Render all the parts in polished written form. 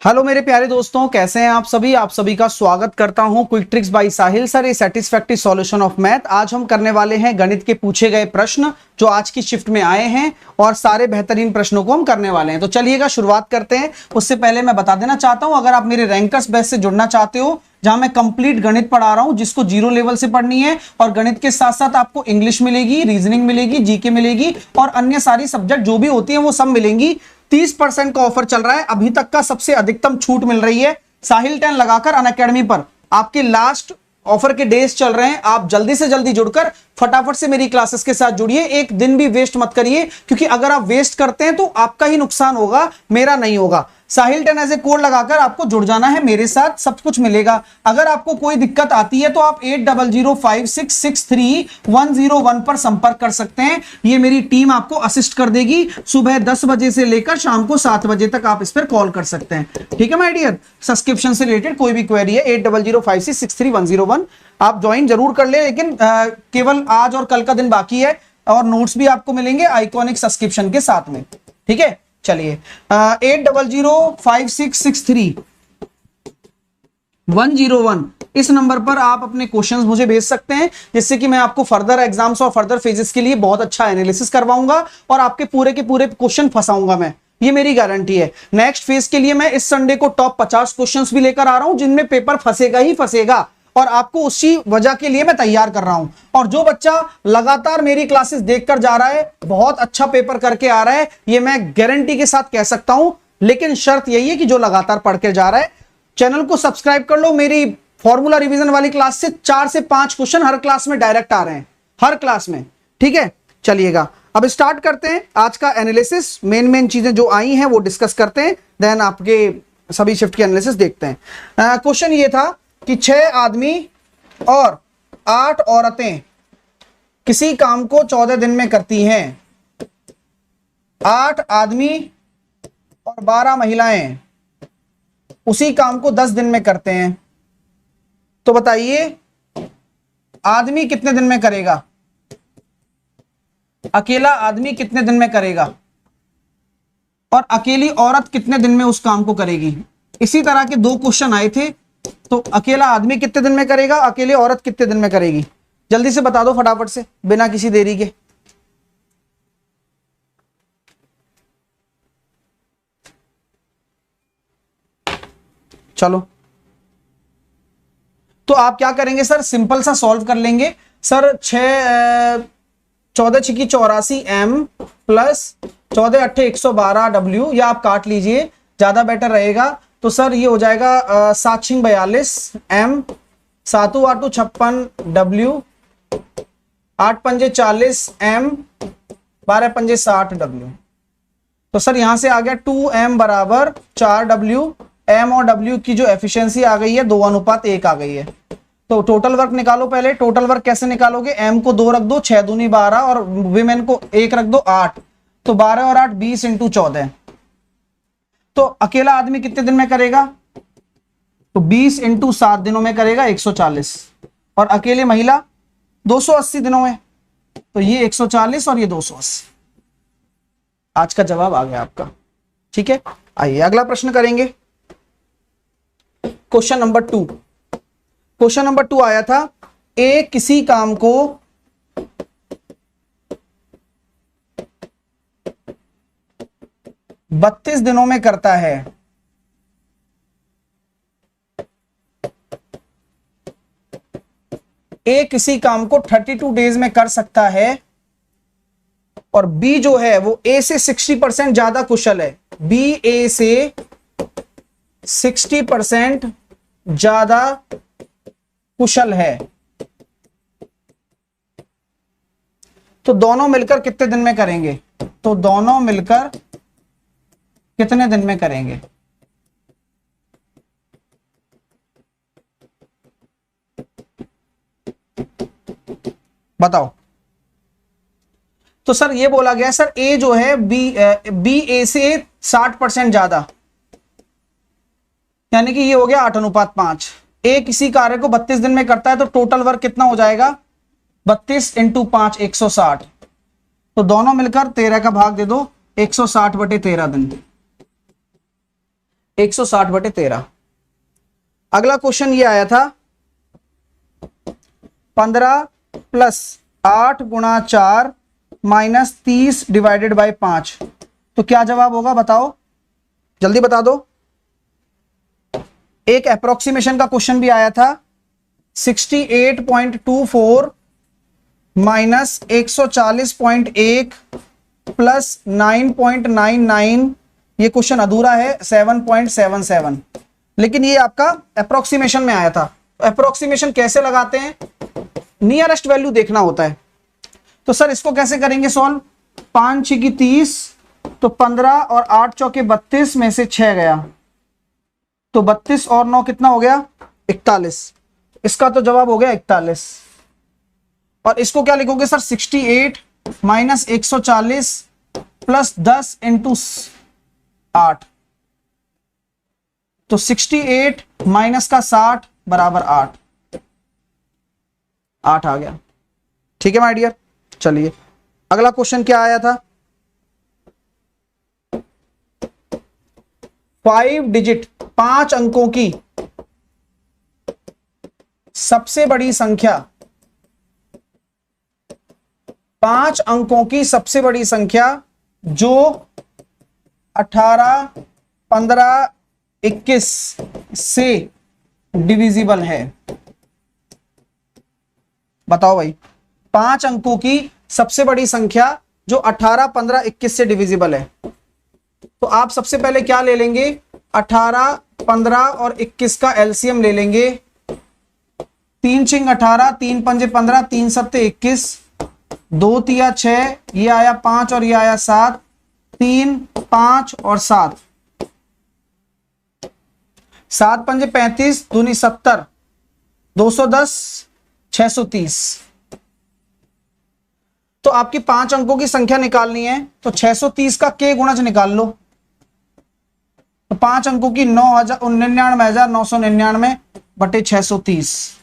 Hello मेरे प्यारे दोस्तों, कैसे हैं आप सभी का स्वागत करता हूं quick tricks bye Sahil sir, A satisfactory solution of math. आज हम करने वाले हैं गणित के पूछे गए प्रश्न जो आज की शिफ्ट में आए हैं और सारे बेहतरीन प्रश्नों को हम करने वाले हैं। तो चलिएगा शुरुआत करते हैं। उससे पहले मैं बता देना चाहता हूं, अगर आप मेरे रैंकर्स बैच से जुड़ना चाहते हो जहां मैं कंप्लीट गणित पढ़ा रहा हूं जिसको जीरो लेवल से पढ़नी है, और गणित के साथ साथ आपको इंग्लिश मिलेगी, रीजनिंग मिलेगी, जीके मिलेगी और अन्य सारी सब्जेक्ट जो भी होती है वो सब मिलेंगी। 30% का ऑफर चल रहा है, अभी तक का सबसे अधिकतम छूट मिल रही है साहिल 10 लगाकर अनअकैडमी पर। आपके लास्ट ऑफर के डेज चल रहे हैं, आप जल्दी से जल्दी जुड़कर फटाफट से मेरी क्लासेस के साथ जुड़िए। एक दिन भी वेस्ट मत करिए, क्योंकि अगर आप वेस्ट करते हैं तो आपका ही नुकसान होगा, मेरा नहीं होगा। साहिल 10 ऐसे कोड लगाकर आपको जुड़ जाना है मेरे साथ, सब कुछ मिलेगा। अगर आपको कोई दिक्कत आती है तो आप 8005663101 पर संपर्क कर सकते हैं। ये मेरी टीम आपको असिस्ट कर देगी। सुबह 10 बजे से लेकर शाम को 7 बजे तक आप इस पर कॉल कर सकते हैं। ठीक है माय डियर। सब्सक्रिप्शन से रिलेटेड कोई भी क्वेरी है 8005663101 आप ज्वाइन जरूर कर ले, लेकिन केवल आज और कल का दिन बाकी है और नोट्स भी आपको मिलेंगे आइकॉनिक सब्सक्रिप्शन के साथ में। ठीक है, चलिए 8005663101 इस नंबर पर आप अपने क्वेश्चंस मुझे भेज सकते हैं, जिससे कि मैं आपको फर्दर एग्जाम्स और फर्दर फेजेस के लिए बहुत अच्छा एनालिसिस करवाऊंगा और आपके पूरे के पूरे क्वेश्चन फंसाऊंगा मैं, ये मेरी गारंटी है। नेक्स्ट फेज के लिए मैं इस संडे को टॉप 50 क्वेश्चंस भी लेकर आ रहा हूं जिनमें पेपर फंसेगा ही फंसेगा, और आपको उसी वजह के लिए मैं तैयार कर रहा हूं। और जो बच्चा लगातार मेरी क्लासेस देखकर जा रहा है, बहुत अच्छा पेपर करके आ रहा है, ये मैं गारंटी के साथ कह सकता हूं। लेकिन शर्त यही है कि जो लगातार पढ़ के जा रहा है, चैनल को सब्सक्राइब कर लो। मेरी फॉर्मूला रिवीजन वाली क्लास से 4 से 5 क्वेश्चन हर क्लास में डायरेक्ट आ रहे हैं, हर क्लास में। ठीक है, चलिएगा अब स्टार्ट करते हैं आज का एनालिसिस। मेन चीजें जो आई हैं वो डिस्कस करते हैं, देन आपके सभी शिफ्ट के एनालिसिस देखते हैं। क्वेश्चन ये था कि 6 आदमी और 8 औरतें किसी काम को 14 दिन में करती हैं। 8 आदमी और 12 महिलाएं उसी काम को 10 दिन में करते हैं। तो बताइए आदमी कितने दिन में करेगा, अकेला आदमी कितने दिन में करेगा, और अकेली औरत कितने दिन में उस काम को करेगी। इसी तरह के 2 क्वेश्चन आए थे। तो अकेला आदमी कितने दिन में करेगा, अकेले औरत कितने दिन में करेगी, जल्दी से बता दो फटाफट से बिना किसी देरी के। चलो, तो आप क्या करेंगे सर, सिंपल सा सॉल्व कर लेंगे सर। 14 छिकी 84 m प्लस 14 अट्ठे 112 w, या आप काट लीजिए ज्यादा बेटर रहेगा। तो सर ये हो जाएगा 7 छिंग 42 m, 7 8 56 w, 8 पंजे 40 m, 12 पंजे 60 w। तो सर यहां से आ गया 2m बराबर 4w। m और w की जो एफिशिएंसी आ गई है 2:1 आ गई है। तो टोटल वर्क निकालो पहले। टोटल वर्क कैसे निकालोगे, m को 2 रख दो, 6 दूनी 12, और विमेन को 1 रख दो, 8। तो 12 और 8 20 × 14। तो अकेला आदमी कितने दिन में करेगा, तो 20 × 7 दिनों में करेगा 140, और अकेले महिला 280 दिनों में। तो ये 140 और ये 280। आज का जवाब आ गया आपका। ठीक है, आइए अगला प्रश्न करेंगे। Question number 2। क्वेश्चन नंबर 2 आया था, ए किसी काम को 32 दिनों में करता है। ए किसी काम को 32 डेज में कर सकता है, और बी जो है वो ए से 60% ज्यादा कुशल है। बी ए से 60% ज्यादा कुशल है। तो दोनों मिलकर कितने दिन में करेंगे, तो दोनों मिलकर कितने दिन में करेंगे। बताओ। तो सर ये बोला गया सर ए जो है बी ए से 60% ज्यादा, यानी कि ये हो गया 8:5। ए किसी कार्य को 32 दिन में करता है, तो टोटल वर्क कितना हो जाएगा, 32 × 5 160। तो दोनों मिलकर 13 का भाग दे दो, 160/13 दिन। 160/13। अगला क्वेश्चन ये आया था 15 + 8 × 4 - 30 / 5। तो क्या जवाब होगा बताओ, जल्दी बता दो। एक अप्रोक्सीमेशन का क्वेश्चन भी आया था 68.24 - 140.1 + 9.99। ये क्वेश्चन अधूरा है 7.77, लेकिन ये आपका अप्रोक्सीमेशन में आया था। अप्रोक्सीमेशन कैसे लगाते हैं, नियरेस्ट वैल्यू देखना होता है। तो सर इसको कैसे करेंगे सॉल्व, 5 × 6 = 30, तो 15 और 8 × 4 = 32 में से 6 गया, तो 32 और 9 कितना हो गया 41। इसका तो जवाब हो गया 41। और इसको क्या लिखोगे सर, 68 - 140 + 10 × 8, तो 68 - का 60 = 8 आ गया। ठीक है माय डियर, चलिए अगला क्वेश्चन क्या आया था, 5 डिजिट 5 अंकों की सबसे बड़ी संख्या, 5 अंकों की सबसे बड़ी संख्या जो 18, 15, 21 से डिविजिबल है। बताओ भाई, 5 अंकों की सबसे बड़ी संख्या जो 18, 15, 21 से डिविजिबल है। तो आप सबसे पहले क्या ले लेंगे, 18, 15 और 21 का एलसीएम ले लेंगे। 3 × 18, 3 × 5 = 15, 3 × 7 = 21, 2 × 3 = 6, ये आया 5 और ये आया 7, 3, 5 और 7, 7 × 5 = 35, 2 × 70, 210, 630। तो आपकी 5 अंकों की संख्या निकालनी है, तो 630 का के गुणज निकाल लो। तो 5 अंकों की 99,999/630।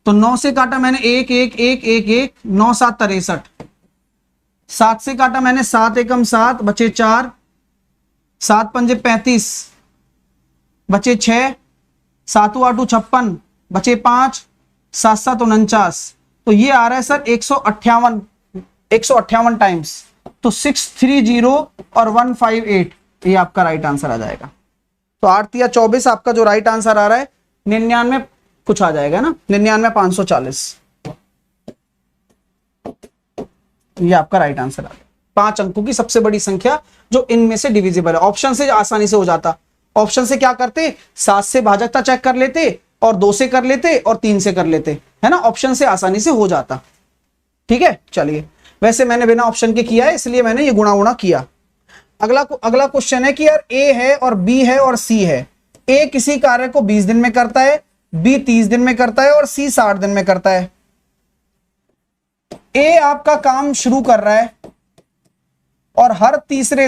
तो 9 से काटा मैंने 1 1 1 1 1, 9 7 63। 7 से काटा मैंने 7 एकम 7, बचे 4, 7 × 5 = 35, बचे 6, 7 × 8 = 56, बचे 5, 7 7 49। तो ये आ रहा है सर 158 टाइम्स। तो 630 और 158, ये आपका राइट आंसर आ जाएगा। तो 8 × 24 आपका जो राइट आंसर आ रहा है 99 कुछ आ जाएगा ना, 99,540। ये आपका राइट आंसर आ गया। 5 अंकों की सबसे बड़ी संख्या जो इनमें से डिविजिबल है। ऑप्शन से आसानी से हो जाता, ऑप्शन से क्या करते, 7 से भाजकता चेक कर लेते और 2 से कर लेते और 3 से कर लेते, है ना, ऑप्शन से आसानी से हो जाता। ठीक है, चलिए वैसे मैंने बिना ऑप्शन के किया है, इसलिए मैंने ये गुणा किया। अगला क्वेश्चन है कि यार ए है और बी है और सी है। ए किसी कार्य को 20 दिन में करता है, बी 30 दिन में करता है और सी 60 दिन में करता है। ए आपका काम शुरू कर रहा है और हर तीसरे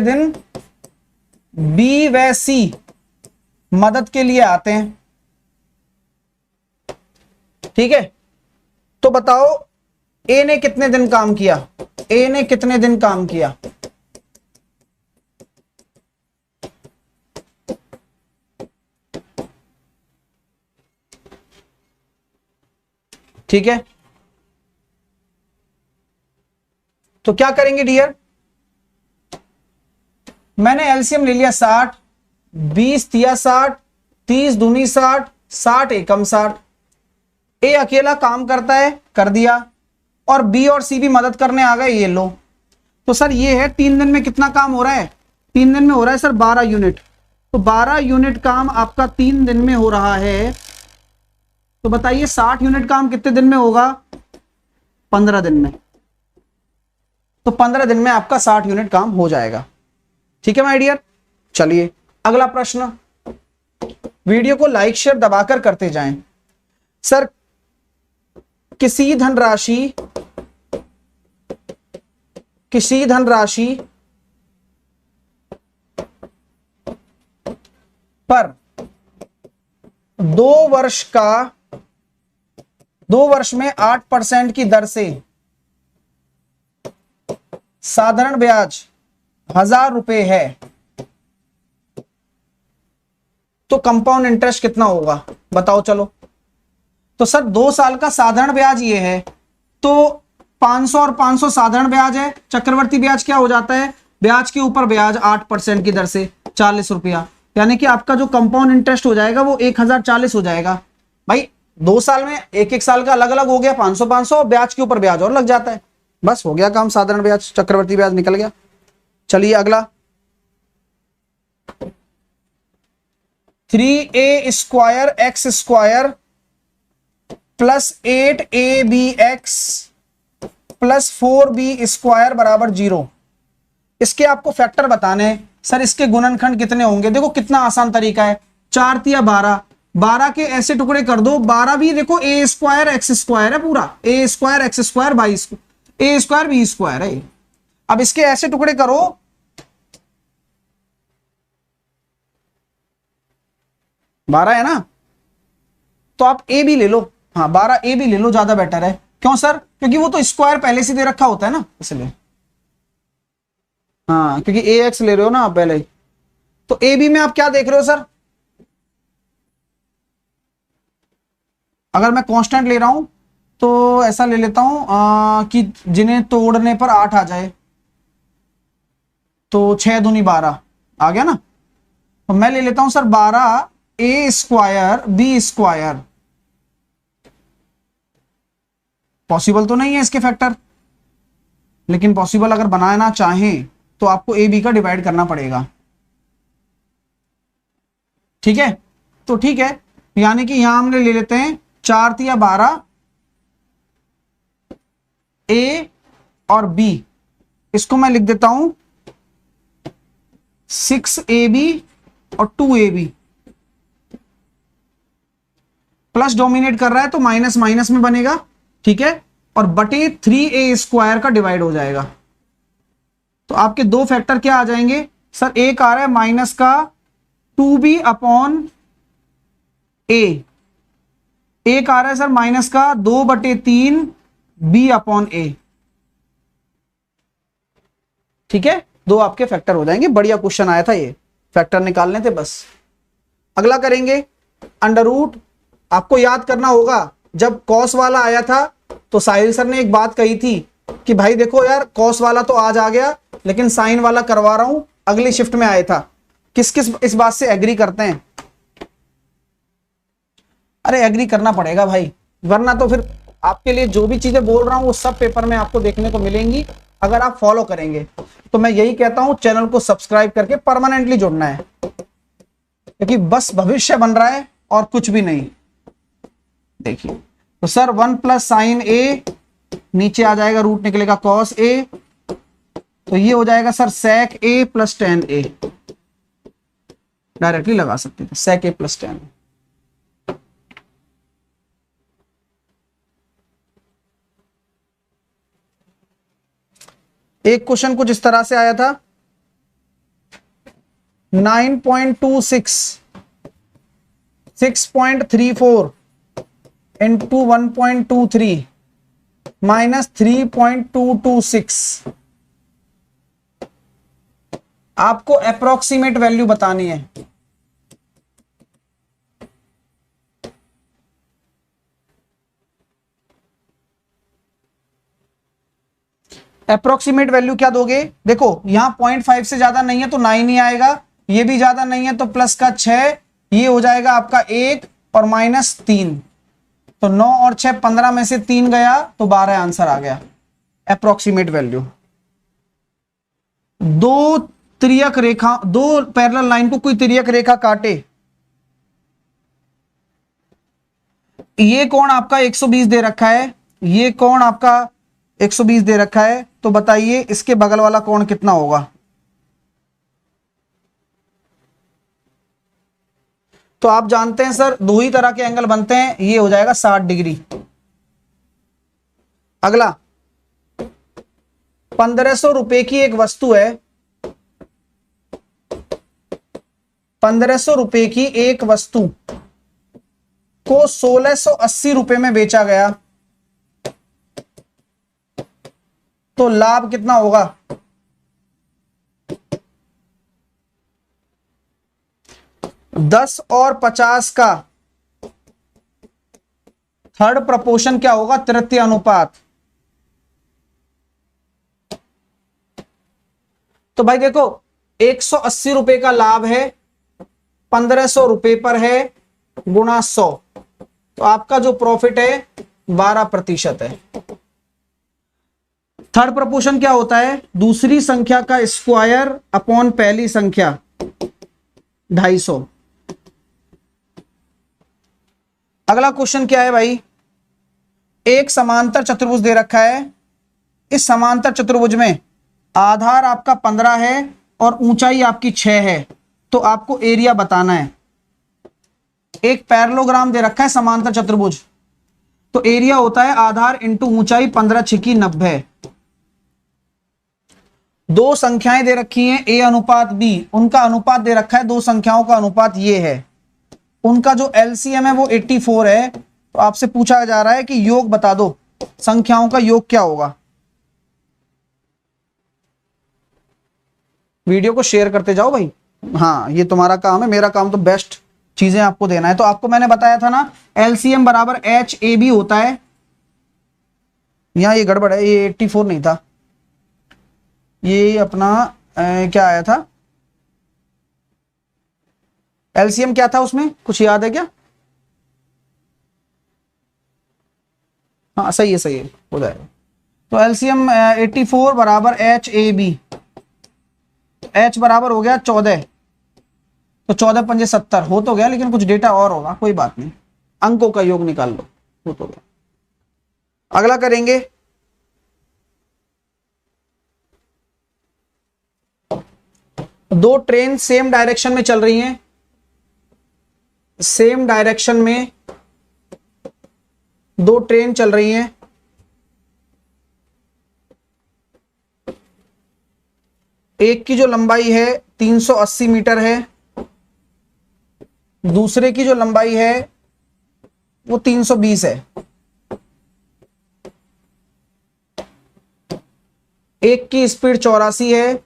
दिन बी व सी मदद के लिए आते हैं। ठीक है, तो बताओ ए ने कितने दिन काम किया, ए ने कितने दिन काम किया। ठीक है, तो क्या करेंगे डियर, मैंने एलसीएम ले लिया 60, 20 × 60, 30 दूनी 60, 60 एकम 60। ए अकेला काम करता है, कर दिया, और बी और सी भी मदद करने आ गए, ये लो। तो सर ये है 3 दिन में कितना काम हो रहा है, 3 दिन में हो रहा है सर 12 यूनिट। तो 12 यूनिट काम आपका 3 दिन में हो रहा है। तो बताइए 60 यूनिट काम कितने दिन में होगा, 15 दिन में। तो 15 दिन में आपका 60 यूनिट काम हो जाएगा। ठीक है माय डियर, चलिए अगला प्रश्न। वीडियो को लाइक शेयर दबाकर करते जाएं। सर किसी धनराशि पर 2 वर्ष में 8% की दर से साधारण ब्याज 1000 रुपए है तो कंपाउंड इंटरेस्ट कितना होगा बताओ चलो। तो सर 2 साल का साधारण ब्याज ये है तो 500 और 500 साधारण ब्याज है। चक्रवर्ती ब्याज क्या हो जाता है, ब्याज के ऊपर ब्याज 8% की दर से 40 रुपया, यानी कि आपका जो कंपाउंड इंटरेस्ट हो जाएगा वो 1040 हो जाएगा। भाई 2 साल में एक एक साल का अलग अलग हो गया 500 500, ब्याज के ऊपर ब्याज और लग जाता है, बस हो गया काम, साधारण ब्याज चक्रवर्ती ब्याज निकल गया। चलिए अगला 3a square X square plus 8abx plus 4b square बराबर 0। इसके आपको फैक्टर बताने हैं। सर इसके गुणनखंड कितने होंगे, देखो कितना आसान तरीका है, 4 तिया 12, 12 के ऐसे टुकड़े कर दो, 12 भी देखो ए स्क्वायर एक्स स्क्वायर है पूरा, A square X square by A square B square है। अब इसके ऐसे टुकड़े करो, बारह है ना, तो आप ए भी ले लो, हाँ 12 ए भी ले लो, ज्यादा बेटर है। क्यों सर, क्योंकि वो तो स्क्वायर पहले से दे रखा होता है ना इसलिए, हाँ क्योंकि ए एक्स ले रहे हो ना आप पहले ही। तो ए बी में आप क्या देख रहे हो सर, अगर मैं कांस्टेंट ले रहा हूं तो ऐसा ले लेता हूं कि जिन्हें तोड़ने पर 8 आ जाए, तो 6 दूनी 12 आ गया ना। तो मैं ले लेता हूं सर 12 ए स्क्वायर बी स्क्वायर, पॉसिबल तो नहीं है इसके फैक्टर, लेकिन पॉसिबल अगर बनाना चाहें तो आपको ए बी का डिवाइड करना पड़ेगा, ठीक है। तो ठीक है, यानी कि यहां हमने ले लेते हैं 4 तिया 12 ए और बी, इसको मैं लिख देता हूं 6ab और 2ab, प्लस डोमिनेट कर रहा है तो माइनस माइनस में बनेगा, ठीक है, और बटे 3a स्क्वायर का डिवाइड हो जाएगा। तो आपके दो फैक्टर क्या आ जाएंगे सर, एक आ रहा है माइनस का 2b अपॉन ए, एक आ रहा है सर माइनस का 2/3 b अपॉन ए, ठीक है, दो आपके फैक्टर हो जाएंगे। बढ़िया क्वेश्चन आया था ये, फैक्टर निकालने थे बस। अगला करेंगे अंडर रूट। आपको याद करना होगा जब कॉस वाला आया था तो साहिल सर ने एक बात कही थी कि भाई देखो यार कॉस वाला तो आज आ गया लेकिन साइन वाला करवा रहा हूं, अगली शिफ्ट में आया था। किस किस इस बात से एग्री करते हैं, अरे एग्री करना पड़ेगा भाई, वरना तो फिर आपके लिए जो भी चीजें बोल रहा हूं वो सब पेपर में आपको देखने को मिलेंगी अगर आप फॉलो करेंगे। तो मैं यही कहता हूं चैनल को सब्सक्राइब करके परमानेंटली जुड़ना है, क्योंकि बस भविष्य बन रहा है और कुछ भी नहीं। देखिए तो सर 1 प्लस साइन ए, नीचे आ जाएगा रूट निकलेगा कॉस ए, तो ये हो जाएगा सर सेक ए प्लस टेन ए, डायरेक्टली लगा सकते थे सेक ए प्लस टेन। एक क्वेश्चन कुछ इस तरह से आया था 9.26 6.34 इंटू 1.23 माइनस 3.226, आपको अप्रोक्सीमेट वैल्यू बतानी है। अप्रोक्सीमेट वैल्यू क्या दोगे, देखो यहां 0.5 से ज्यादा नहीं है तो 9 ही आएगा, ये भी ज्यादा नहीं है तो प्लस का 6, ये हो जाएगा आपका 1 और माइनस 3, तो 9 और 6 15 में से 3 गया तो 12 आंसर आ गया अप्रोक्सीमेट वैल्यू। दो तिर्यक रेखा, दो पैरेलल लाइन को कोई तिर्यक रेखा काटे, ये कोण आपका 120 दे रखा है, ये कोण आपका 120 दे रखा है, तो बताइए इसके बगल वाला कोण कितना होगा। तो आप जानते हैं सर दो ही तरह के एंगल बनते हैं, ये हो जाएगा 60 डिग्री। अगला 1500 रुपए की एक वस्तु है, 1500 रुपए की एक वस्तु को 1680 रुपए में बेचा गया, तो लाभ कितना होगा? 10 और 50 का थर्ड प्रपोर्शन क्या होगा? तृतीय अनुपात। तो भाई देखो 180 रुपए का लाभ है, 1500 रुपए पर है, गुणा 100, तो आपका जो प्रॉफिट है 12% है। थर्ड प्रपोर्शन क्या होता है? दूसरी संख्या का स्क्वायर अपॉन पहली संख्या, 250। अगला क्वेश्चन क्या है भाई? एक समांतर चतुर्भुज दे रखा है। इस समांतर चतुर्भुज में आधार आपका 15 है और ऊंचाई आपकी 6 है, तो आपको एरिया बताना है। एक पैरेललोग्राम दे रखा है समांतर चतुर्भुज, तो एरिया होता है आधार इंटू ऊंचाई, 15 छिकी 90। दो संख्याएं दे रखी हैं ए अनुपात बी, उनका अनुपात दे रखा है, दो संख्याओं का अनुपात ये है, उनका जो एलसीएम है वो 84 है। तो आपसे पूछा जा रहा है कि योग बता दो, संख्याओं का योग क्या होगा? वीडियो को शेयर करते जाओ भाई। हाँ ये तुम्हारा काम है, मेरा काम तो बेस्ट चीजें आपको देना है। तो आपको मैंने बताया था ना एलसीएम बराबर एच ए बी होता है। यहां ये गड़बड़ है, ये 84 नहीं था, ये अपना क्या आया था? एलसीएम क्या था उसमें, कुछ याद है क्या? हाँ सही है, सही है, हो जाएगा। तो एलसीएम 84 बराबर एच ए बी, एच बराबर हो गया 14, तो 14 पंजे 70 हो तो गया, लेकिन कुछ डेटा और होगा, कोई बात नहीं, अंकों का योग निकाल लो, हो तो गया। अगला करेंगे, दो ट्रेन सेम डायरेक्शन में चल रही हैं, सेम डायरेक्शन में दो ट्रेन चल रही हैं, एक की जो लंबाई है 380 मीटर है, दूसरे की जो लंबाई है वो 320 है। एक की स्पीड 84 है,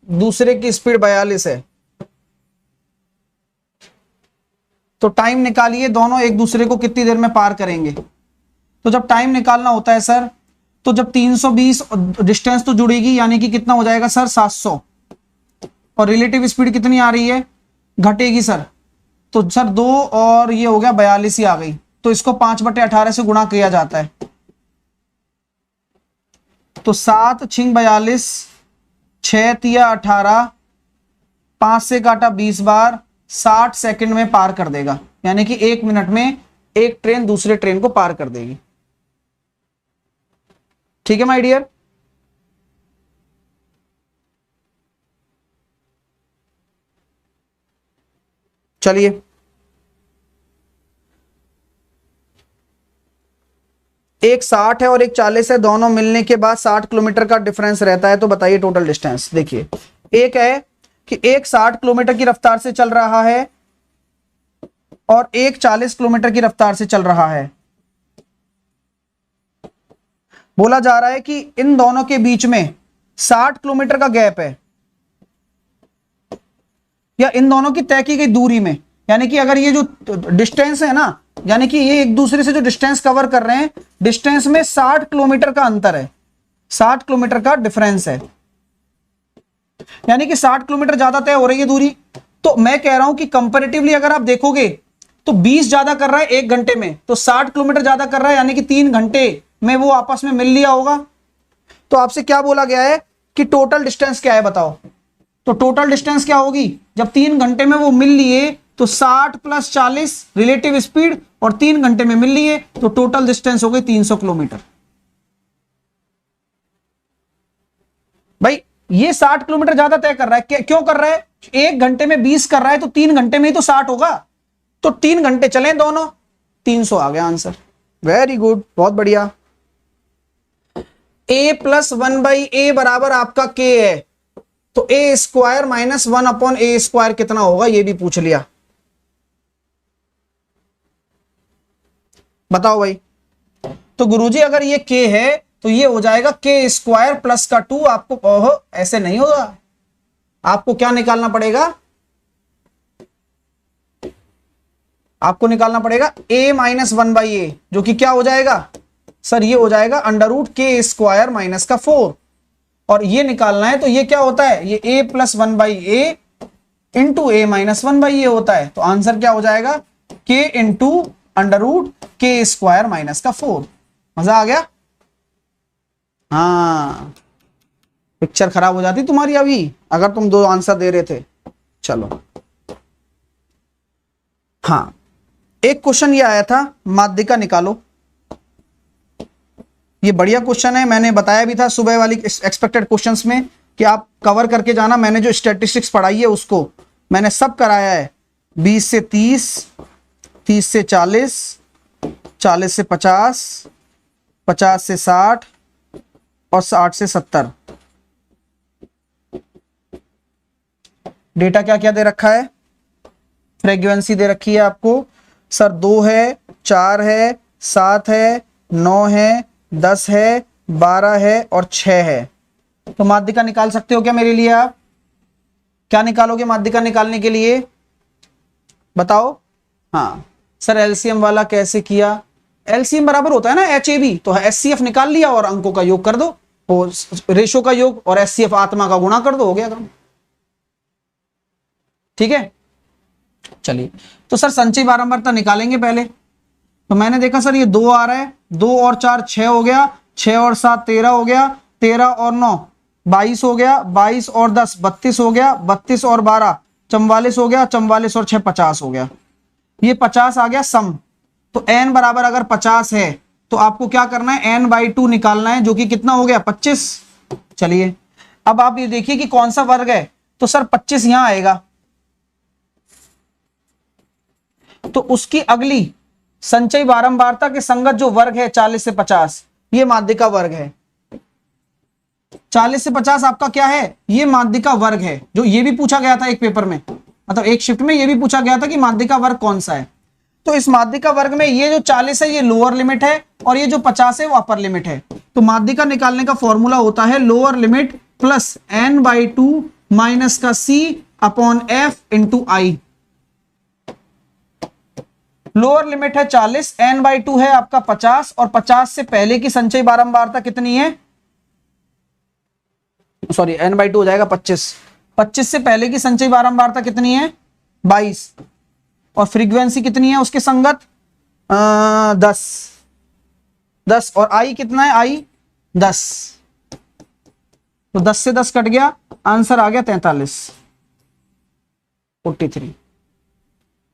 दूसरे की स्पीड 42 है। तो टाइम निकालिए, दोनों एक दूसरे को कितनी देर में पार करेंगे? तो जब टाइम निकालना होता है सर, तो जब 320 डिस्टेंस तो जुड़ेगी, यानी कि कितना हो जाएगा सर? 700। और रिलेटिव स्पीड कितनी आ रही है? घटेगी सर, तो सर 2 और ये हो गया 42 ही आ गई, तो इसको 5/18 से गुणा किया जाता है। तो 7 छिंग 42, 6 तिया 18, 5 से काटा 20 बार, 60 सेकंड में पार कर देगा, यानी कि 1 मिनट में एक ट्रेन दूसरे ट्रेन को पार कर देगी। ठीक है माय डियर? चलिए एक 60 है और एक 40 है, दोनों मिलने के बाद 60 किलोमीटर का डिफरेंस रहता है, तो बताइए टोटल डिस्टेंस। देखिए एक है कि एक 60 किलोमीटर की रफ्तार से चल रहा है और एक 40 किलोमीटर की रफ्तार से चल रहा है। बोला जा रहा है कि इन दोनों के बीच में 60 किलोमीटर का गैप है, या इन दोनों की तय की गई दूरी में, यानी कि अगर ये जो डिस्टेंस है ना, यानी कि ये एक दूसरे से जो डिस्टेंस कवर कर रहे हैं, डिस्टेंस में 60 किलोमीटर का अंतर है, 60 किलोमीटर का डिफरेंस है, यानी कि 60 किलोमीटर ज्यादा तय हो रही है दूरी। तो मैं कह रहा हूं कि कंपैरेटिवली अगर आप देखोगे तो 20 ज्यादा कर रहा है 1 घंटे में, तो 60 किलोमीटर ज्यादा कर रहा है, यानी कि 3 घंटे में वो आपस में मिल लिया होगा। तो आपसे क्या बोला गया है कि टोटल डिस्टेंस क्या है बताओ? तो टोटल डिस्टेंस क्या होगी? जब 3 घंटे में वो मिल लिए तो 60 + 40 रिलेटिव स्पीड, और 3 घंटे में मिल लिए तो टोटल डिस्टेंस हो गई 300 किलोमीटर। भाई ये 60 किलोमीटर ज्यादा तय कर रहा है, क्यों कर रहा है? 1 घंटे में 20 कर रहा है, तो 3 घंटे में ही तो 60 होगा, तो 3 घंटे चले दोनों, 300 आ गया आंसर। वेरी गुड, बहुत बढ़िया। a + 1/a बराबर आपका k है, तो a² - 1/a² कितना होगा, ये भी पूछ लिया। बताओ भाई। तो गुरुजी अगर ये k है तो ये हो जाएगा के स्क्वायर प्लस का 2। आपको ओहो ऐसे नहीं होगा, आपको क्या निकालना पड़ेगा, आपको निकालना पड़ेगा a माइनस 1/a, जो कि क्या हो जाएगा सर, ये हो जाएगा अंडर रूट के स्क्वायर माइनस का 4। और ये निकालना है तो ये क्या होता है, ये a plus 1/a into a minus 1/a होता है। तो आंसर क्या हो जाएगा, k इंटू अंडर रूट के स्क्वायर माइनस का 4। मजा आ गया। हाँ, पिक्चर खराब हो जाती तुम्हारी अभी अगर तुम दो आंसर दे रहे थे। चलो हाँ, एक क्वेश्चन ये आया था, माध्यिका निकालो। ये बढ़िया क्वेश्चन है, मैंने बताया भी था सुबह वाली एक्सपेक्टेड क्वेश्चंस में कि आप कवर करके जाना। मैंने जो स्टैटिस्टिक्स पढ़ाई है उसको मैंने सब कराया है, 20 से 30, 30 से 40, 40 से 50, 50 से 60 और 60 से 70। डेटा क्या क्या दे रखा है, फ्रीक्वेंसी दे रखी है आपको सर, 2 है, 4 है, 7 है, 9 है, 10 है, 12 है और 6 है। तो माध्यिका निकाल सकते हो क्या मेरे लिए आप, क्या निकालोगे माध्यिका निकालने के लिए बताओ। हाँ सर, एलसीएम वाला कैसे किया, एलसीएम बराबर होता है ना HAB, तो HCF निकाल लिया और अंकों का योग कर दो, और रेशो का योग और HCF आत्मा का गुणा कर दो, हो गया काम। ठीक है, चलिए तो सर संचयी बारंबारता निकालेंगे पहले। तो मैंने देखा सर ये 2 आ रहा है, 2 और 4 6 हो गया, 6 और 7 13 हो गया, 13 और 9 22 हो गया, 22 और 10 32 हो गया, 32 और 12 44 हो गया, 44 और 6 50 हो गया। ये 50 आ गया सम। तो n बराबर अगर 50 है तो आपको क्या करना है, n/2 निकालना है, जो कि कितना हो गया 25। चलिए अब आप ये देखिए कि कौन सा वर्ग है, तो सर 25 यहां आएगा, तो उसकी अगली संचयी बारंबारता के संगत जो वर्ग है 40 से 50, ये माध्यिका वर्ग है। 40 से 50 आपका क्या है, ये माध्यिका वर्ग है, जो ये भी पूछा गया था एक पेपर में, मतलब एक शिफ्ट में ये भी पूछा गया था कि माध्यिका वर्ग कौन सा है। तो इस माध्यिका वर्ग में ये जो 40 है ये लोअर लिमिट है और ये जो 50 है वो अपर लिमिट है। तो माध्यिका निकालने का फॉर्मूला होता है lower limit plus n/2 minus का c अपॉन f इंटू आई। लोअर लिमिट है 40, n/2 है आपका 50 और 50 से पहले की संचयी बारंबारता कितनी है, सॉरी n/2 हो जाएगा 25, 25 से पहले की संचयी बारंबारता कितनी है 22 और फ्रीक्वेंसी कितनी है उसके संगत 10 और आई कितना है, आई 10, तो 10 से 10 कट गया, आंसर आ गया 43।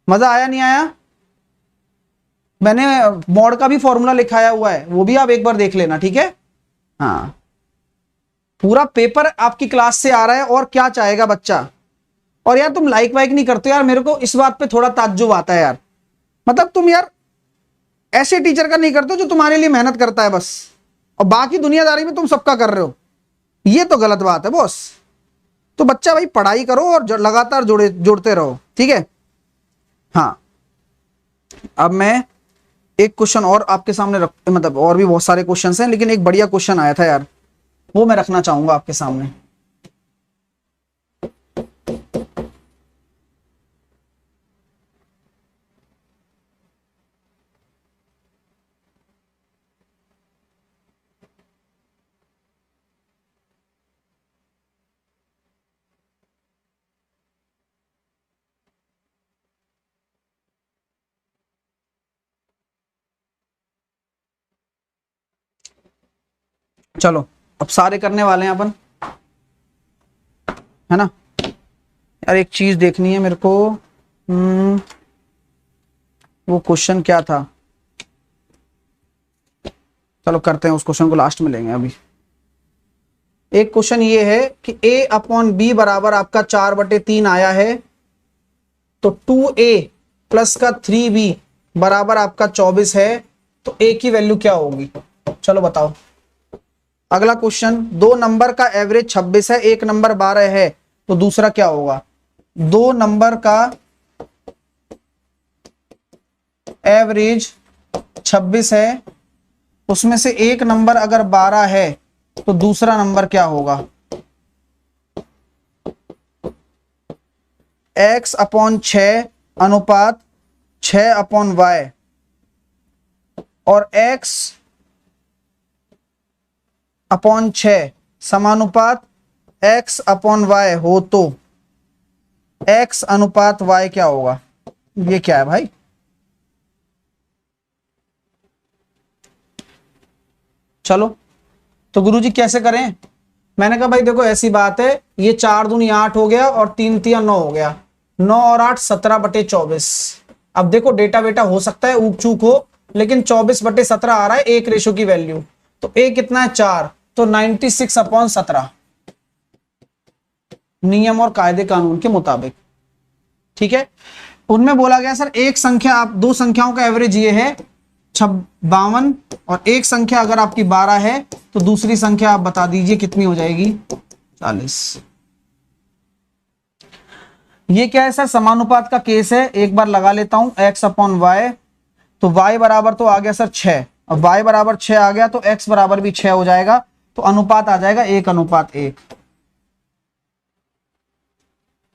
मजा आया नहीं आया, मैंने मॉड का भी फॉर्मूला लिखाया हुआ है, वो भी आप एक बार देख लेना, ठीक है। हाँ, पूरा पेपर आपकी क्लास से आ रहा है और क्या चाहेगा बच्चा। और यार तुम लाइक वाइक नहीं करते यार, मेरे को इस बात पे थोड़ा ताज्जुब आता है यार, मतलब तुम यार ऐसे टीचर का नहीं करते हो जो तुम्हारे लिए मेहनत करता है बस, और बाकी दुनियादारी में तुम सबका कर रहे हो, ये तो गलत बात है बॉस। तो बच्चा भाई पढ़ाई करो और लगातार जोड़ते रहो, ठीक है। हाँ, अब मैं एक क्वेश्चन और आपके सामने रख, मतलब और भी बहुत सारे क्वेश्चन हैं, लेकिन एक बढ़िया क्वेश्चन आया था यार, वो मैं रखना चाहूंगा आपके सामने। चलो अब सारे करने वाले हैं अपन, है ना। यार एक चीज देखनी है मेरे को, वो क्वेश्चन क्या था, चलो करते हैं उस क्वेश्चन को, लास्ट में लेंगे। अभी एक क्वेश्चन ये है कि a अपॉन बी बराबर आपका 4/3 आया है, तो 2a प्लस का 3b बराबर आपका 24 है, तो a की वैल्यू क्या होगी, चलो बताओ। अगला क्वेश्चन, 2 नंबर का एवरेज 26 है, एक नंबर 12 है, तो दूसरा क्या होगा। 2 नंबर का एवरेज 26 है उसमें से एक नंबर अगर 12 है तो दूसरा नंबर क्या होगा? x/6 अनुपात 6/y और x/6 समानुपात x/y हो तो x अनुपात y क्या होगा? ये क्या है भाई? चलो तो गुरुजी कैसे करें? मैंने कहा भाई देखो ऐसी बात है, ये 4 दूनी 8 हो गया और 3 तिया 9 हो गया, 9 और 8 17/24। अब देखो डेटा बेटा हो सकता है ऊक चूक हो, लेकिन 24/17 आ रहा है एक रेशो की वैल्यू, तो ए कितना है 4, तो 96/17 नियम और कायदे कानून के मुताबिक। ठीक है, उनमें बोला गया सर एक संख्या, आप दो संख्याओं का एवरेज ये है 52 और एक संख्या अगर आपकी 12 है तो दूसरी संख्या आप बता दीजिए कितनी हो जाएगी? 40। ये क्या है सर? समानुपात का केस है, एक बार लगा लेता हूं x/y, तो y बराबर तो आ गया सर 6 और y बराबर 6 आ गया तो x बराबर भी 6 हो जाएगा, तो अनुपात आ जाएगा 1:1।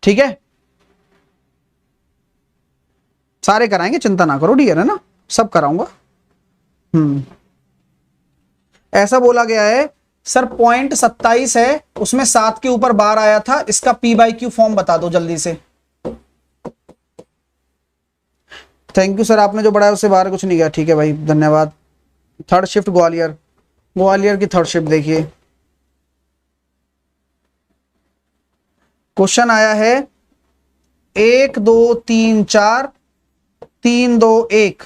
ठीक है, सारे कराएंगे, चिंता ना करो डियर, है ना, सब कराऊंगा। ऐसा बोला गया है सर 0.27 है, उसमें 7 के ऊपर बार आया था, इसका p/q फॉर्म बता दो जल्दी से। थैंक यू सर, आपने जो बढ़ाया उससे बाहर कुछ नहीं गया। ठीक है भाई, धन्यवाद। थर्ड शिफ्ट ग्वालियर, ग्वालियर की थर्ड शिफ्ट देखिए, क्वेश्चन आया है 1 2 3 4 3 2 1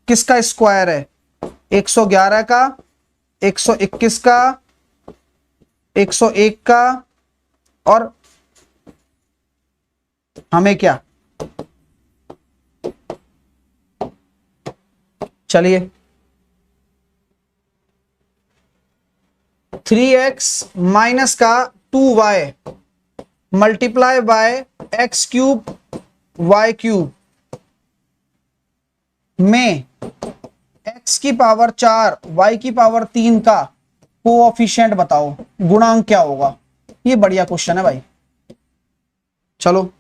किसका स्क्वायर है? 111 का, 121 का, 101 का, और हमें क्या? चलिए 3x माइनस का 2y multiply by x³ y³ में x की पावर 4 y की पावर 3 का कोएफिशिएंट बताओ, गुणांक क्या होगा? ये बढ़िया क्वेश्चन है भाई। चलो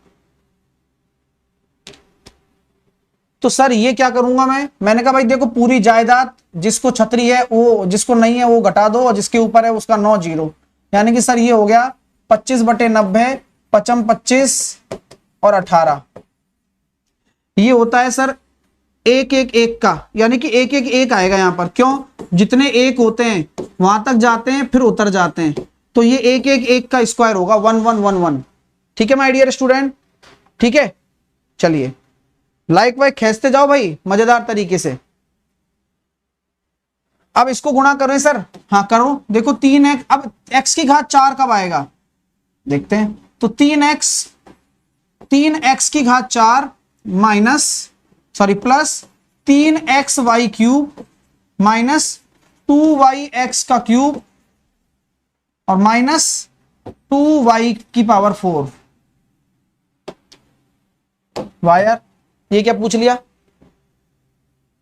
तो सर ये क्या करूंगा मैंने कहा भाई देखो पूरी जायदाद जिसको छतरी है वो, जिसको नहीं है वो घटा दो, और जिसके ऊपर है उसका 9 0, यानी कि सर ये हो गया 25/90, 55 25 और 18। ये होता है सर 1 1 1 का, यानी कि 1 1 1 आएगा यहां पर। क्यों? जितने एक होते हैं वहां तक जाते हैं फिर उतर जाते हैं, तो ये 1 1 1 का स्क्वायर होगा 1 1 1 1। ठीक है माय डियर स्टूडेंट, ठीक है। चलिए लाइक वाइक खींचते जाओ भाई मजेदार तरीके से। अब इसको गुणा करें सर, हाँ करो। देखो 3x, अब x की घात 4 कब आएगा देखते हैं। तो 3x की घात 4 minus sorry plus 3xy³ minus 2yx का क्यूब और माइनस 2y की पावर 4। वायर ये क्या पूछ लिया?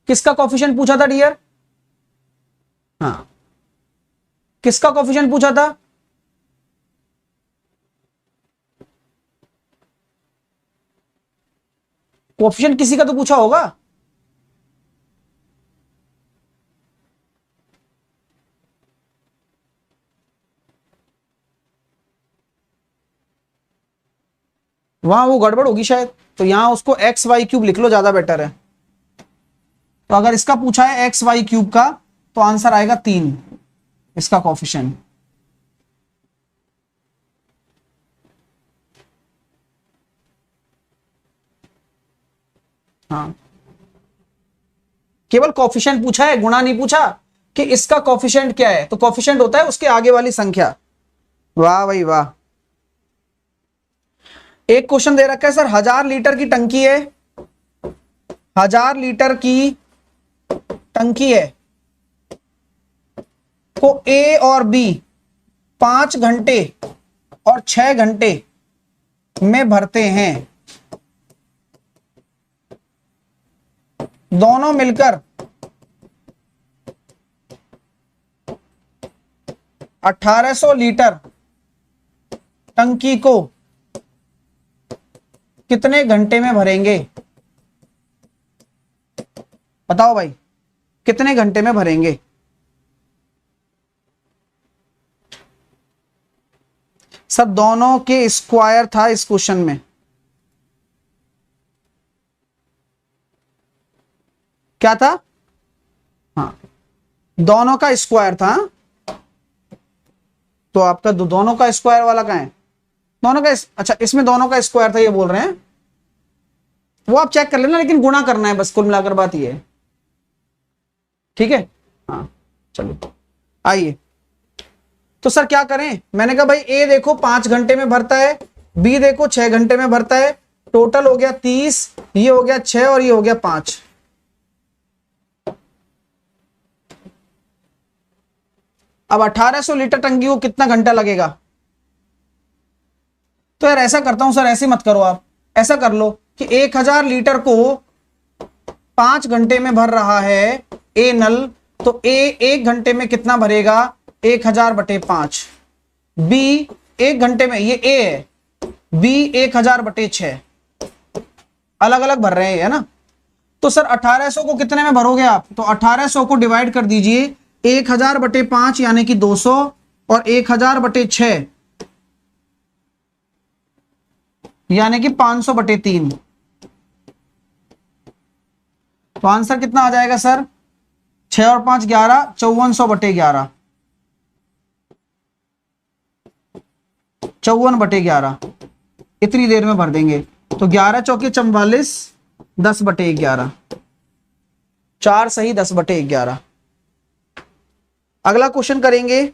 किसका कोफिशिएंट पूछा था डियर? हाँ किसका कोफिशिएंट पूछा था? कोफिशिएंट किसी का तो पूछा होगा। वहां वो गड़बड़ होगी शायद, तो यहां उसको xy³ लिख लो, ज्यादा बेटर है। तो अगर इसका पूछा है xy³ का तो आंसर आएगा 3 इसका कोफिशिएंट। हाँ केवल कोफिशिएंट पूछा है, गुणा नहीं पूछा कि इसका कोफिशिएंट क्या है। तो कोफिशिएंट होता है उसके आगे वाली संख्या। वाह भाई वाह। एक क्वेश्चन दे रखा है सर 1000 लीटर की टंकी है, 1000 लीटर की टंकी है को ए और बी 5 घंटे और 6 घंटे में भरते हैं, दोनों मिलकर 1800 लीटर टंकी को कितने घंटे में भरेंगे? बताओ भाई, कितने घंटे में भरेंगे? सर दोनों के स्क्वायर था इस क्वेश्चन में। क्या था? हाँ, दोनों का स्क्वायर था। तो आपका दोनों का स्क्वायर वाला कहाँ है? दोनों का अच्छा, इसमें दोनों का स्क्वायर था ये बोल रहे हैं, वो आप चेक कर लेना, लेकिन गुणा करना है बस, कुल मिलाकर बात ये है। ठीक है, हाँ चलो आइए। तो सर क्या करें? मैंने कहा भाई ए देखो 5 घंटे में भरता है, बी देखो 6 घंटे में भरता है, टोटल हो गया 30, ये हो गया 6 और ये हो गया 5। अब 1800 लीटर टंकी को कितना घंटा लगेगा? तो यार ऐसा करता हूं सर, ऐसे मत करो आप, ऐसा कर लो कि 1000 लीटर को 5 घंटे में भर रहा है ए नल, तो ए 1 घंटे में कितना भरेगा? 1000/5। बी 1 घंटे में, ये ए है, बी 1000/6, अलग अलग भर रहे हैं है ना। तो सर 1800 को कितने में भरोगे आप? तो 1800 को डिवाइड कर दीजिए 1000/5 यानी कि 200 और 1000/6 यानी कि 500/3। तो आंसर कितना आ जाएगा सर? 6 और 5 11, 5400/11, 54/11 इतनी देर में भर देंगे। तो 11 चौके 44, 10/11, 4 सही 10/11। अगला क्वेश्चन करेंगे।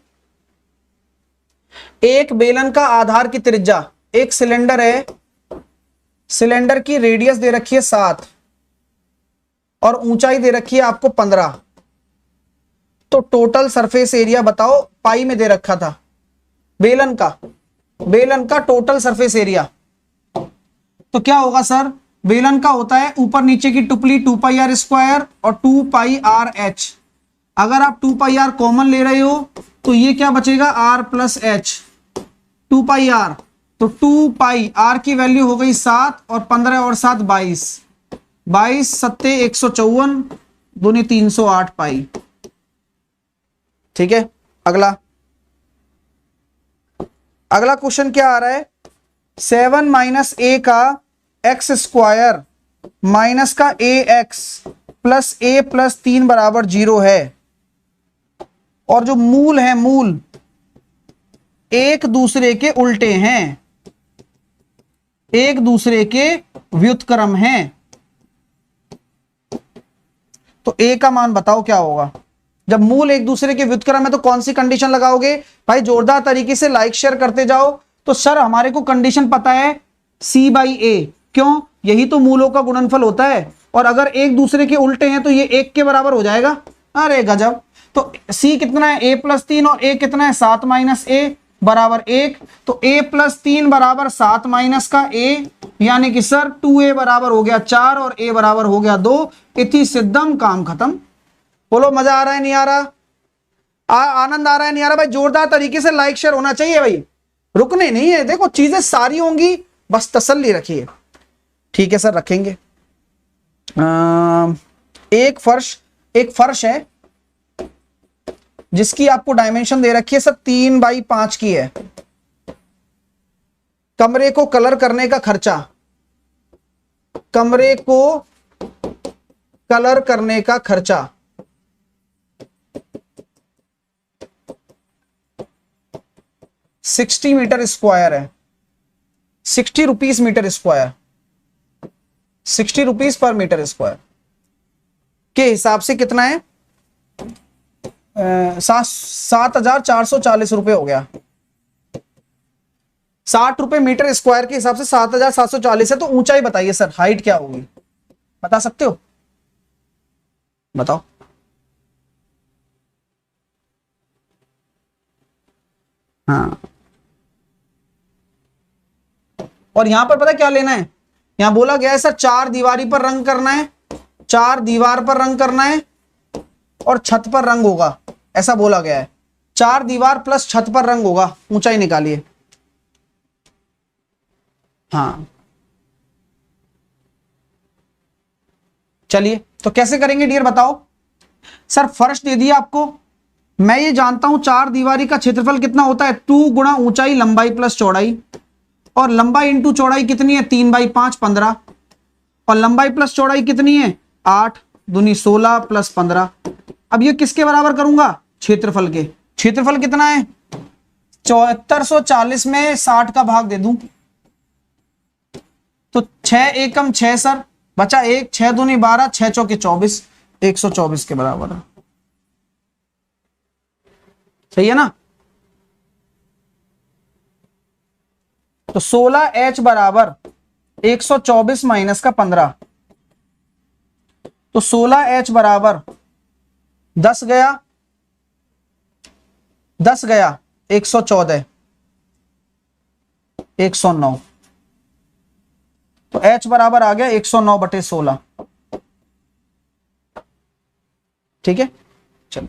एक बेलन का आधार की त्रिज्या, एक सिलेंडर है, सिलेंडर की रेडियस दे रखी है 7 और ऊंचाई दे रखी है आपको 15। तो टोटल सरफेस एरिया बताओ, पाई में दे रखा था बेलन का टोटल सरफेस एरिया। तो क्या होगा सर? बेलन का होता है ऊपर नीचे की टुपली 2πr² और 2πrh। अगर आप 2πr कॉमन ले रहे हो तो ये क्या बचेगा? r+h, 2πr। तो 2πr की वैल्यू हो गई 7 और 15 और 7 22, 22 सत्ते 154, दूनी 308 पाई। ठीक है, अगला क्वेश्चन क्या आ रहा है? 7 - a का x² माइनस का ax प्लस a + 3 = 0 है, और जो मूल है, मूल एक दूसरे के उल्टे हैं, एक दूसरे के व्युत्क्रम हैं। तो a का मान बताओ क्या होगा? जब मूल एक दूसरे के व्युत्क्रम है तो कौन सी कंडीशन लगाओगे? भाई जोरदार तरीके से लाइक शेयर करते जाओ। तो सर हमारे को कंडीशन पता है c/a, क्यों? यही तो मूलों का गुणनफल होता है, और अगर एक दूसरे के उल्टे हैं तो ये 1 के बराबर हो जाएगा। अरे गजब। तो c कितना है? a + 3 और a कितना है? 7 - a = 1। तो a + 3 = 7 माइनस का a, यानी कि सर 2a बराबर हो गया 4 और a बराबर हो गया 2। इति सिद्धम, काम खत्म। बोलो मजा आ रहा है नहीं आ रहा? आनंद आ रहा है नहीं आ रहा? भाई जोरदार तरीके से लाइक शेयर होना चाहिए भाई, रुकने नहीं है। देखो चीजें सारी होंगी, बस तसल्ली रखिए। ठीक है सर, रखेंगे। एक फर्श है जिसकी आपको डायमेंशन दे रखी है सर 3/5 की है। कमरे को कलर करने का खर्चा, कमरे को कलर करने का खर्चा 60 मीटर स्क्वायर है। 60 रुपीस मीटर स्क्वायर, 60 रुपीस पर मीटर स्क्वायर के हिसाब से कितना है? 7,440 रुपए हो गया। 60 रुपए मीटर स्क्वायर के हिसाब से 7,740 है। तो ऊंचाई बताइए सर, हाइट क्या होगी? बता सकते हो? बताओ। हाँ, और यहां पर पता क्या लेना है? यहां बोला गया है सर 4 दीवारी पर रंग करना है, 4 दीवार पर रंग करना है और छत पर रंग होगा, ऐसा बोला गया है। चार दीवार प्लस छत पर रंग होगा, ऊंचाई निकालिए। हाँ चलिए, तो कैसे करेंगे डियर बताओ। सर फर्स्ट दे दिया आपको, मैं ये जानता हूं चार दीवारी का क्षेत्रफल कितना होता है, 2 गुणा ऊंचाई लंबाई प्लस चौड़ाई, और लंबाई इंटू चौड़ाई कितनी है 3/5 15, और लंबाई प्लस चौड़ाई कितनी है 8 दूनी 16 प्लस 15। अब ये किसके बराबर करूंगा, क्षेत्रफल के। क्षेत्रफल कितना है 7440 में 60 का भाग दे दूं तो 6 एकम 6 सर, बचा 1, 6 दूनी 12, 6 चौके 24, 124 के बराबर है। सही है ना। तो 16H बराबर 124 माइनस का 15, तो 16H बराबर 10 गया 114 109, तो H बराबर आ गया 109/16। ठीक है, चलो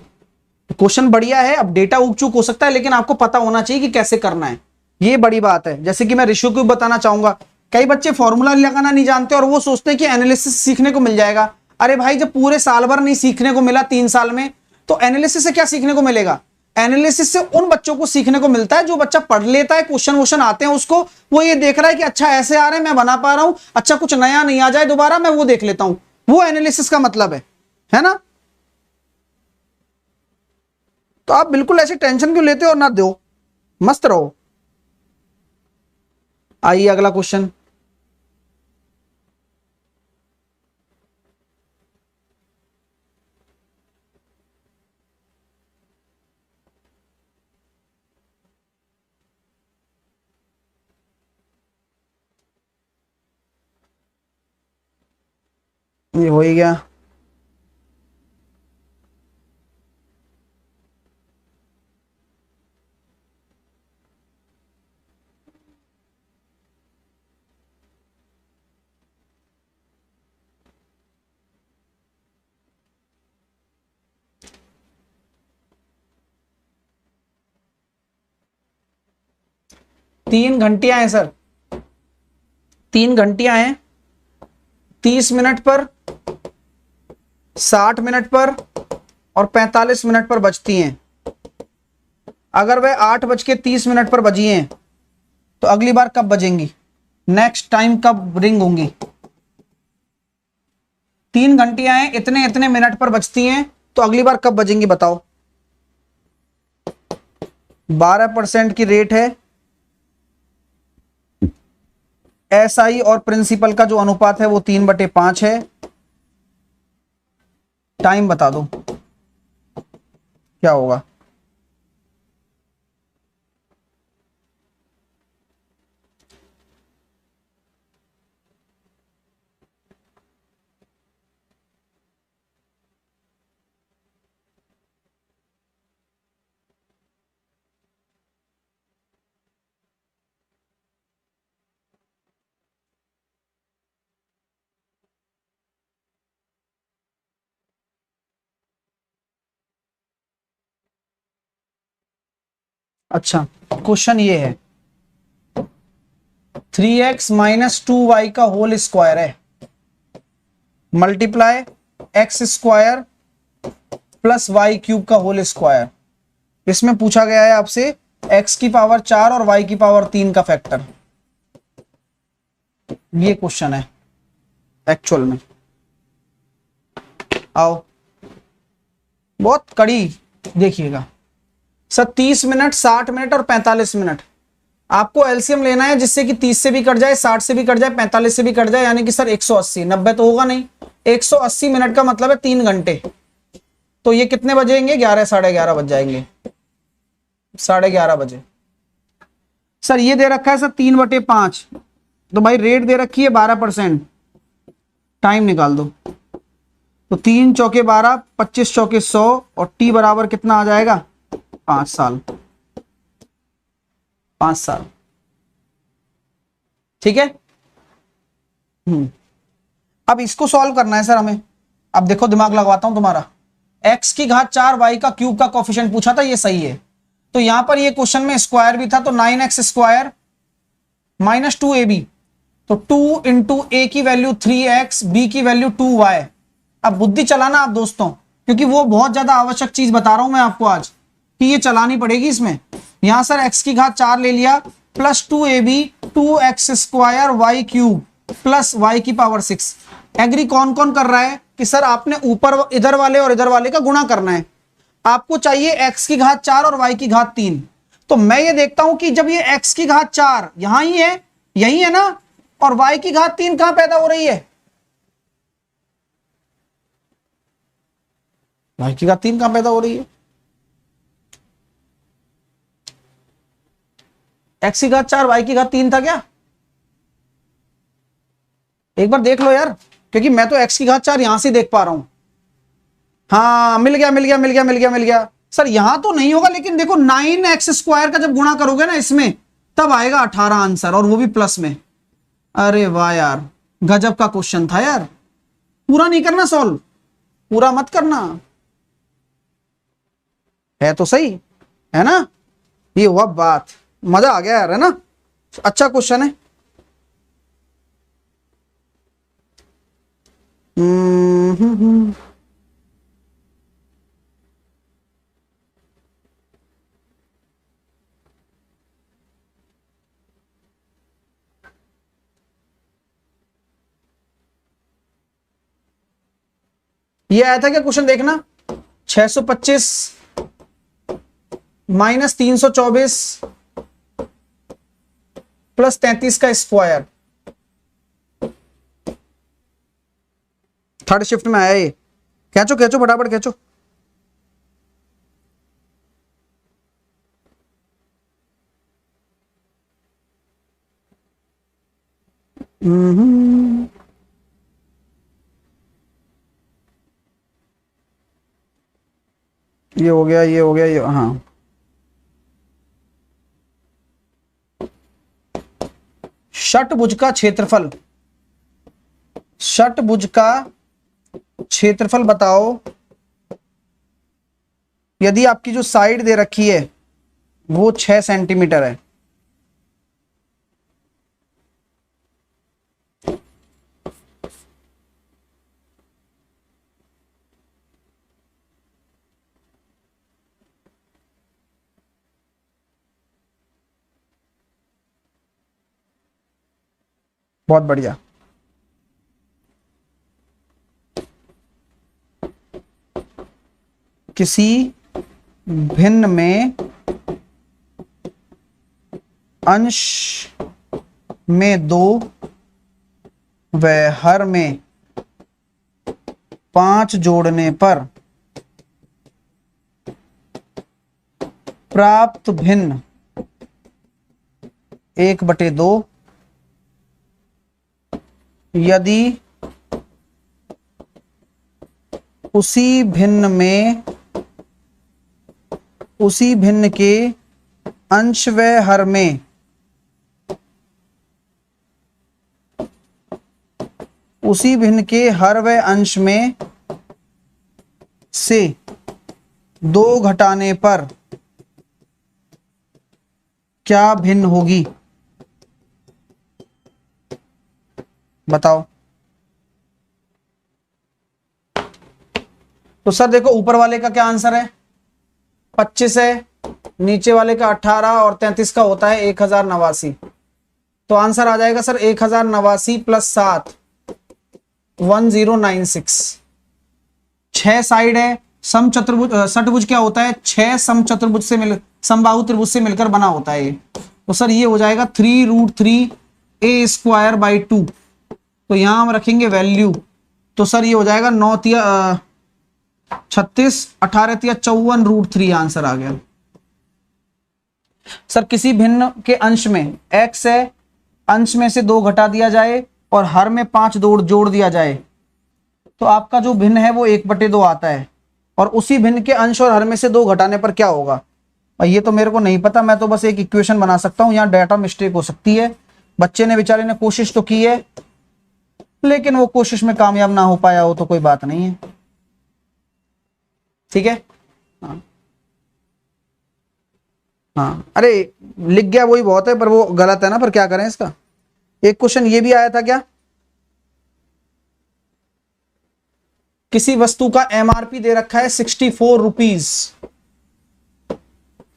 क्वेश्चन बढ़िया है। अब डेटा उग चूक हो सकता है, लेकिन आपको पता होना चाहिए कि कैसे करना है, ये बड़ी बात है। जैसे कि मैं ऋषि को बताना चाहूंगा, कई बच्चे फॉर्मूला लगाना नहीं जानते और वो सोचते हैं कि एनालिसिस सीखने को मिल जाएगा। अरे भाई, जब पूरे साल भर नहीं सीखने को मिला 3 साल में, तो एनालिसिस से क्या सीखने को मिलेगा। एनालिसिस से उन बच्चों को सीखने को मिलता है जो बच्चा पढ़ लेता है, क्वेश्चन आते हैं उसको, वो ये देख रहा है कि अच्छा ऐसे आ रहे हैं मैं बना पा रहा हूं, अच्छा कुछ नया नहीं आ जाए दोबारा मैं वो देख लेता हूं, वो एनालिसिस का मतलब है ना। तो आप बिल्कुल ऐसे टेंशन क्यों लेते हो, ना दो, मस्त रहो। आइए अगला क्वेश्चन। ये हो ही गया। तीन घंटियां हैं सर, 3 घंटियां हैं, 30 मिनट पर, 60 मिनट पर और 45 मिनट पर बजती हैं। अगर वह 8:30 पर बजी हैं तो अगली बार कब बजेंगी, नेक्स्ट टाइम कब रिंग होंगी। 3 घंटियां हैं, इतने इतने मिनट पर बजती हैं, तो अगली बार कब बजेंगी बताओ। 12% की रेट है, SI और प्रिंसिपल का जो अनुपात है वो 3/5 है। टाइम बता दो क्या होगा। अच्छा, क्वेश्चन ये है 3x माइनस 2y का होल स्क्वायर है, मल्टीप्लाई x² प्लस y³ का होल स्क्वायर। इसमें पूछा गया है आपसे x की पावर 4 और y की पावर 3 का फैक्टर। ये क्वेश्चन है एक्चुअल में। आओ, बहुत कड़ी देखिएगा सर। 30 मिनट, 60 मिनट और 45 मिनट आपको एलसीएम लेना है, जिससे कि 30 से भी कट जाए, 60 से भी कट जाए, 45 से भी कट जाए, यानी कि सर 180। 90 तो होगा नहीं, 180 मिनट का मतलब है 3 घंटे। तो ये कितने बजेंगे, 11 साढ़े 11 बज जाएंगे, 11:30 बजे। सर ये दे रखा है सर 3/5, तो भाई रेट दे रखी है 12%। टाइम निकाल दो, तो 3 चौके 12, 25 चौके 100 और टी बराबर कितना आ जाएगा 5 साल। 5 साल, ठीक है। अब इसको सॉल्व करना है सर हमें। अब देखो दिमाग लगवाता हूं तुम्हारा। x की घात 4 y का क्यूब का कोफिशिएंट पूछा था, ये सही है। तो यहां पर ये क्वेश्चन में स्क्वायर भी था, तो 9x स्क्वायर माइनस 2ab, तो 2 इंटू ए की वैल्यू 3x, बी की वैल्यू 2y। अब बुद्धि चलाना आप दोस्तों, क्योंकि वो बहुत ज्यादा आवश्यक चीज बता रहा हूं मैं आपको आज कि ये चलानी पड़ेगी इसमें। यहां सर x की घात 4 ले लिया plus 2ab 2x square y cube plus y की पावर 6। एग्री कौन कौन कर रहा है कि सर आपने ऊपर इधर वाले और इधर वाले का गुणा करना है। आपको चाहिए x की घात 4 और y की घात 3। तो मैं ये देखता हूं कि जब ये x की घात 4 यहां ही है, यही है ना, और y की घात 3 कहां पैदा हो रही है, y की घात 3 कहां पैदा हो रही है, x की घात 4 y की घात 3 था क्या, एक बार देख लो यार, क्योंकि मैं तो x की घात 4 यहां से देख पा रहा हूं। हाँ मिल गया मिल गया मिल गया मिल गया मिल गया। सर यहां तो नहीं होगा, लेकिन देखो 9x स्क्वायर का जब गुणा करोगे ना इसमें, तब आएगा 18 आंसर, और वो भी प्लस में। अरे वाह यार, गजब का क्वेश्चन था यार। पूरा नहीं करना सॉल्व, पूरा मत करना, है तो सही है ना, ये हुआ बात, मजा आ गया यार, है ना, अच्छा क्वेश्चन है। ये आया था क्या क्वेश्चन, देखना 625 माइनस 324 प्लस 33 का स्क्वायर, थर्ड शिफ्ट में आया ये। खींचो खींचो फटाफट खींचो। ये हो गया ये हो गया ये, हाँ षटभुज का क्षेत्रफल, षटभुज का क्षेत्रफल बताओ यदि आपकी जो साइड दे रखी है वो 6 सेंटीमीटर है। बहुत बढ़िया। किसी भिन्न में अंश में 2 व हर में 5 जोड़ने पर प्राप्त भिन्न 1/2 यदि उसी भिन्न के अंश व हर में उसी भिन्न के हर व अंश में से 2 घटाने पर क्या भिन्न होगी, बताओ। तो सर देखो ऊपर वाले का क्या आंसर है, 25 है, नीचे वाले का 18 और 33 का होता है 1089। तो आंसर आ जाएगा सर 1089 प्लस 7 1096। 6 साइड है, सम चतुर्भुज षटभुज क्या होता है, 6 सम चतुर्भुज से मिल समबाहु त्रिभुज से मिलकर बना होता है ये। तो सर ये हो जाएगा 3√3 a स्क्वायर बाई 2। तो यहां हम रखेंगे वैल्यू, तो सर ये हो जाएगा 9 तिया 36 18 तिया 54√3 आंसर आ गया। सर किसी भिन्न के अंश में x है, अंश में से 2 घटा दिया जाए और हर में 5 जोड़ दिया जाए, तो आपका जो भिन्न है वो 1/2 आता है, और उसी भिन्न के अंश और हर में से 2 घटाने पर क्या होगा। और ये तो मेरे को नहीं पता, मैं तो बस एक इक्वेशन बना सकता हूं, यहाँ डाटा मिस्टेक हो सकती है। बच्चे ने बेचारे ने कोशिश तो की है, लेकिन वो कोशिश में कामयाब ना हो पाया हो तो कोई बात नहीं है, ठीक है। हाँ हाँ अरे लिख गया वही बहुत है, पर वो गलत है ना, पर क्या करें इसका। एक क्वेश्चन ये भी आया था क्या, किसी वस्तु का एमआरपी दे रखा है 64 रुपीज,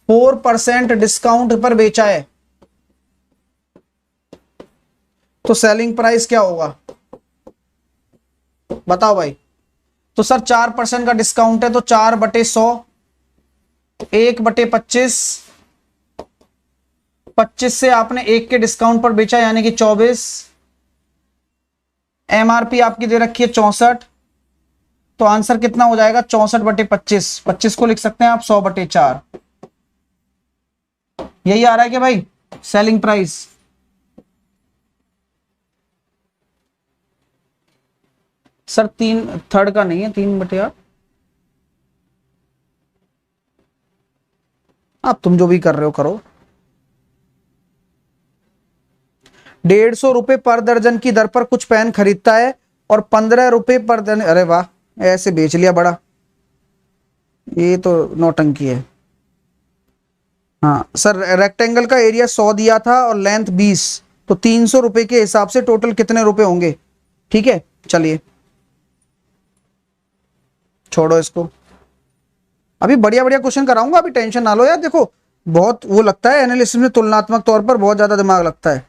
4% डिस्काउंट पर बेचा है, तो सेलिंग प्राइस क्या होगा बताओ भाई। तो सर 4% का डिस्काउंट है तो 4/100, 1/25, 25 से आपने 1 के डिस्काउंट पर बेचा यानी कि 24, एमआरपी आपकी दे रखी है 64, तो आंसर कितना हो जाएगा 64/25, 25 को लिख सकते हैं आप 100/4। यही आ रहा है कि भाई सेलिंग प्राइस। सर 3/3 का नहीं है, 3/8। आप तुम जो भी कर रहे हो करो। 150 रुपए पर दर्जन की दर पर कुछ पेन खरीदता है और 15 रुपए पर दर्जन, अरे वाह ऐसे बेच लिया बड़ा, ये तो नौटंकी है। हाँ सर रेक्टेंगल का एरिया 100 दिया था और लेंथ 20, तो 300 रुपए के हिसाब से टोटल कितने रुपए होंगे। ठीक है चलिए छोड़ो इसको, अभी बढ़िया बढ़िया क्वेश्चन कराऊंगा, अभी टेंशन ना लो यार। देखो बहुत वो लगता है एनालिसिस में, तुलनात्मक तौर पर बहुत ज्यादा दिमाग लगता है।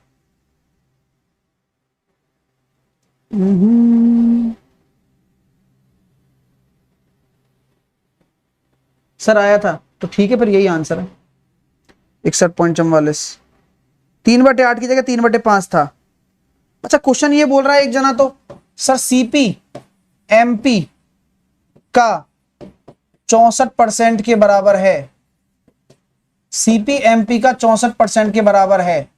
सर आया था तो ठीक है, फिर यही आंसर है 61.44। 3/8 की जगह 3/5 था। अच्छा क्वेश्चन ये बोल रहा है एक जना तो, सर सीपी एमपी का 64% के बराबर है, सीपीएमपी का 64% के बराबर है,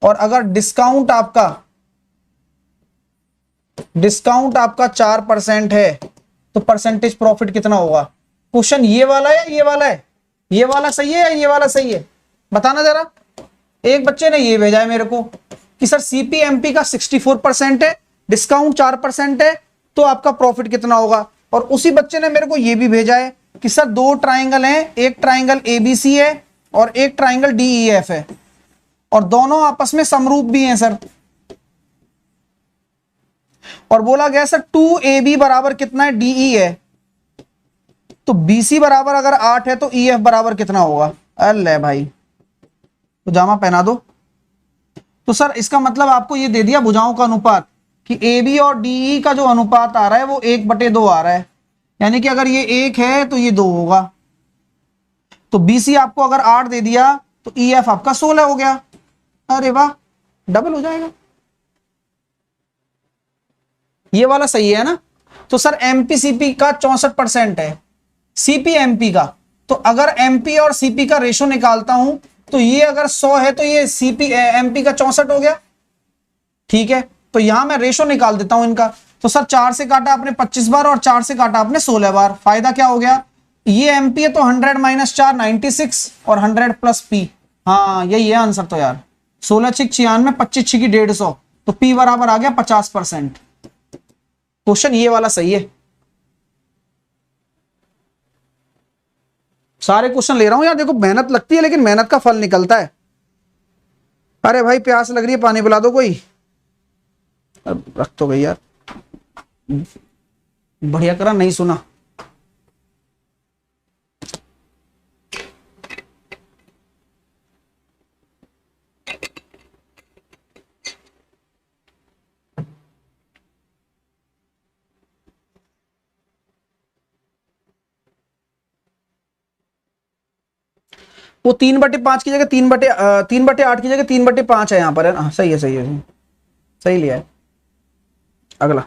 और अगर डिस्काउंट आपका 4% है तो परसेंटेज प्रॉफिट कितना होगा। क्वेश्चन ये वाला है या ये वाला है, ये वाला सही है या ये वाला सही है बताना जरा। एक बच्चे ने ये भेजा है मेरे को कि सर सीपीएमपी का 64% है, डिस्काउंट 4% है, तो आपका प्रॉफिट कितना होगा। और उसी बच्चे ने मेरे को ये भी भेजा है कि सर 2 ट्राइंगल हैं, एक ट्राइंगल एबीसी है और एक ट्राइंगल डीईएफ है, और दोनों आपस में समरूप भी हैं सर। और बोला गया सर 2AB बराबर कितना है, डीई है, तो बीसी बराबर अगर 8 है तो ईएफ बराबर कितना होगा। अल्ले भाई तो जामा पहना दो। तो सर इसका मतलब आपको ये दे दिया भुजाओं का अनुपात कि ए बी और डी का जो अनुपात आ रहा है वो 1/2 आ रहा है, यानी कि अगर ये 1 है तो ये 2 होगा। तो बीसी आपको अगर 8 दे दिया तो ईएफ आपका 16 हो गया। अरे वाह डबल हो जाएगा, ये वाला सही है ना। तो सर एमपीसीपी का 64% है, सीपीएमपी का, तो अगर एमपी और सीपी का रेशो निकालता हूं तो ये अगर 100 है तो ये सीपी एमपी का 64 हो गया। ठीक है तो यहां मैं रेशो निकाल देता हूं इनका। तो सर 4 से काटा आपने 25 बार और 4 से काटा आपने 16 बार, फायदा क्या हो गया, ये एमपी है तो 100 - 4 96 और 100 प्लस पी। हाँ यही है आंसर तो यार, 16 6 96, 25 6 की 150, तो पी बराबर आ गया 50%। क्वेश्चन ये वाला सही है। सारे क्वेश्चन ले रहा हूं यार, देखो मेहनत लगती है लेकिन मेहनत का फल निकलता है। अरे भाई प्यास लग रही है, पानी पिला दो कोई। रख तो गई यार, बढ़िया करा नहीं सुना। वो 3/5 की जगह 3/8 की जगह 3/5 है यहाँ पर, है ना। सही है सही है, सही लिया है। अगला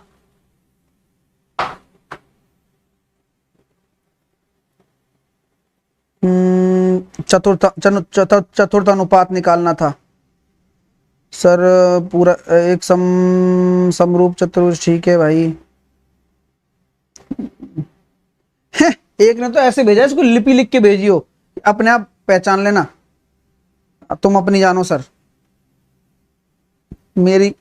चतुर्थ अनुपात निकालना था सर। पूरा एक समरूप चतुर्भुज, ठीक है भाई। एक ने तो ऐसे भेजा, इसको लिपि लिख के भेजियो, अपने आप पहचान लेना। अब तुम अपनी जानो सर, मेरी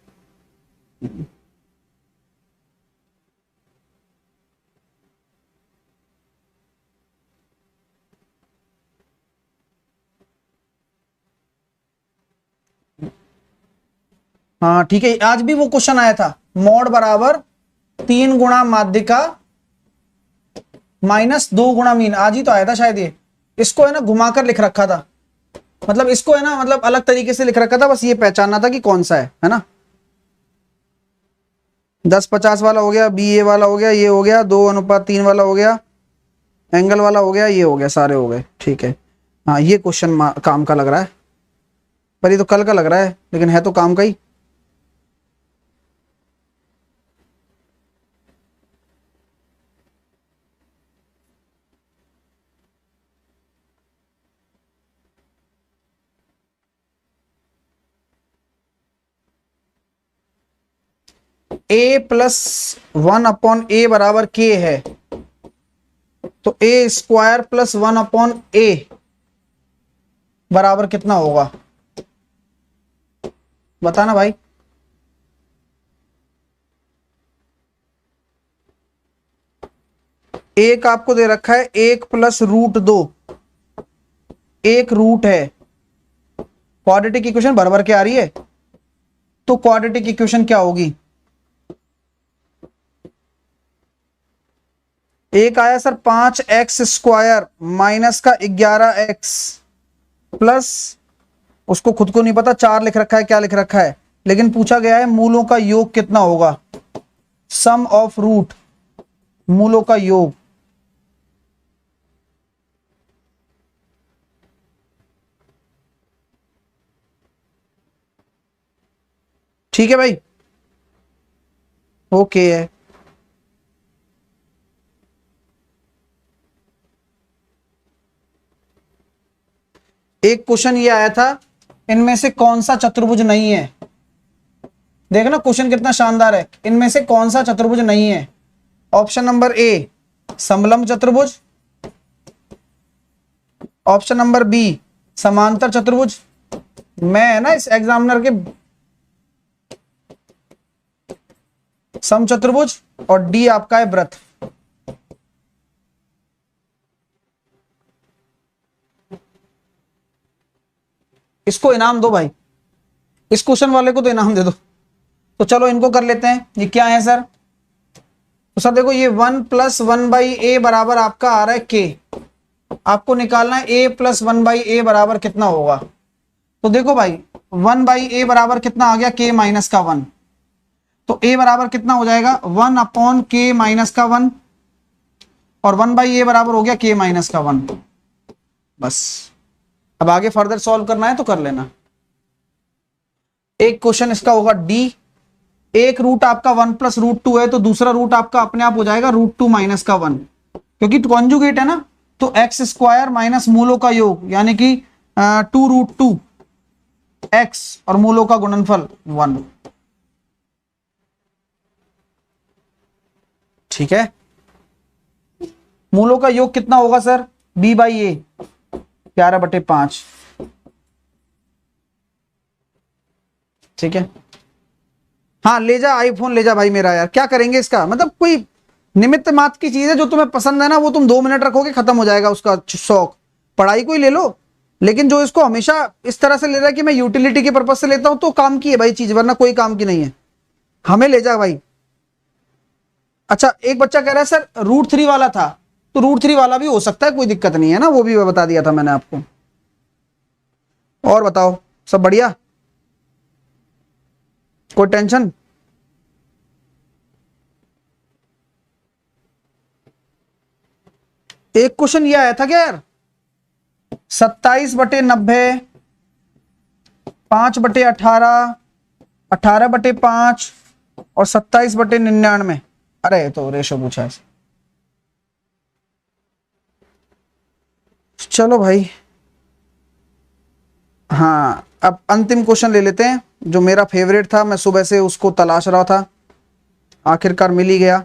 हाँ ठीक है, आज भी वो क्वेश्चन आया था, मॉड बराबर 3 गुणा माध्यिका माइनस 2 गुणा मीन, आज ही तो आया था शायद ये। इसको है ना घुमाकर लिख रखा था, मतलब इसको है ना मतलब अलग तरीके से लिख रखा था, बस ये पहचानना था कि कौन सा है ना। 10-50 वाला हो गया, बी ए वाला हो गया, ये हो गया 2:3 वाला हो गया, एंगल वाला हो गया, ये हो गया, सारे हो गए। ठीक है, हाँ ये क्वेश्चन काम का लग रहा है, पर ये तो कल का लग रहा है, लेकिन है तो काम का ही। a प्लस 1/a बराबर k है, तो a स्क्वायर प्लस 1/a बराबर कितना होगा, बताना भाई। एक आपको दे रखा है 1 प्लस √2, एक रूट है, क्वाड्रेटिक इक्वेशन बराबर क्या आ रही है, तो क्वाड्रेटिक इक्वेशन क्या होगी, एक आया सर 5x² माइनस का 11x प्लस, उसको खुद को नहीं पता 4 लिख रखा है, क्या लिख रखा है, लेकिन पूछा गया है मूलों का योग कितना होगा, सम ऑफ रूट, मूलों का योग। ठीक है भाई, ओके है। एक क्वेश्चन ये आया था, इनमें से कौन सा चतुर्भुज नहीं है, देखना क्वेश्चन कितना शानदार है, इनमें से कौन सा चतुर्भुज नहीं है। ऑप्शन नंबर ए समलंब चतुर्भुज, ऑप्शन नंबर बी समांतर चतुर्भुज, मैं है ना इस एग्जामिनर के सम चतुर्भुज, और डी आपका है वृत्त। इसको इनाम दो भाई, इस क्वेश्चन वाले को तो इनाम दे दो। तो चलो इनको कर लेते हैं, ये क्या है सर, तो सर देखो ये 1 + 1/a बराबर आपका आ रहा है k, आपको निकालना है a + 1/a बराबर कितना होगा। तो देखो भाई 1/a बराबर कितना आ गया, k माइनस का 1, तो a बराबर कितना हो जाएगा 1/k माइनस का 1, और 1/a बराबर हो गया k माइनस का 1। बस अब आगे फर्दर सॉल्व करना है तो कर लेना। एक क्वेश्चन इसका होगा डी, एक रूट आपका 1 + √2 है, तो दूसरा रूट आपका अपने आप हो जाएगा √2 माइनस का 1, क्योंकि कॉन्जुगेट है ना, तो x² माइनस मूलों का योग यानी कि 2√2 x और मूलों का गुणनफल 1। ठीक है, मूलों का योग कितना होगा सर, b/a 11/5। ठीक है, हाँ ले जा आईफोन ले जा भाई मेरा, यार क्या करेंगे इसका, मतलब कोई निमित्त मात्र की चीज है, जो तुम्हें पसंद है ना वो तुम 2 मिनट रखोगे खत्म हो जाएगा उसका शौक, पढ़ाई को ही ले लो, लेकिन जो इसको हमेशा इस तरह से ले रहा है कि मैं यूटिलिटी के पर्पज से लेता हूं, तो काम की है भाई चीज, वरना कोई काम की नहीं है, हमें ले जा भाई। अच्छा एक बच्चा कह रहा है सर √3 वाला था, तो √3 वाला भी हो सकता है, कोई दिक्कत नहीं है ना, वो भी बता दिया था मैंने आपको। और बताओ सब बढ़िया, कोई टेंशन। एक क्वेश्चन ये आया था क्या यार, 27/90, 5/18, 18/5 और 27/99, अरे तो रेशो पूछा है। चलो भाई, हाँ अब अंतिम क्वेश्चन ले लेते हैं, जो मेरा फेवरेट था, मैं सुबह से उसको तलाश रहा था, आखिरकार मिल ही गया।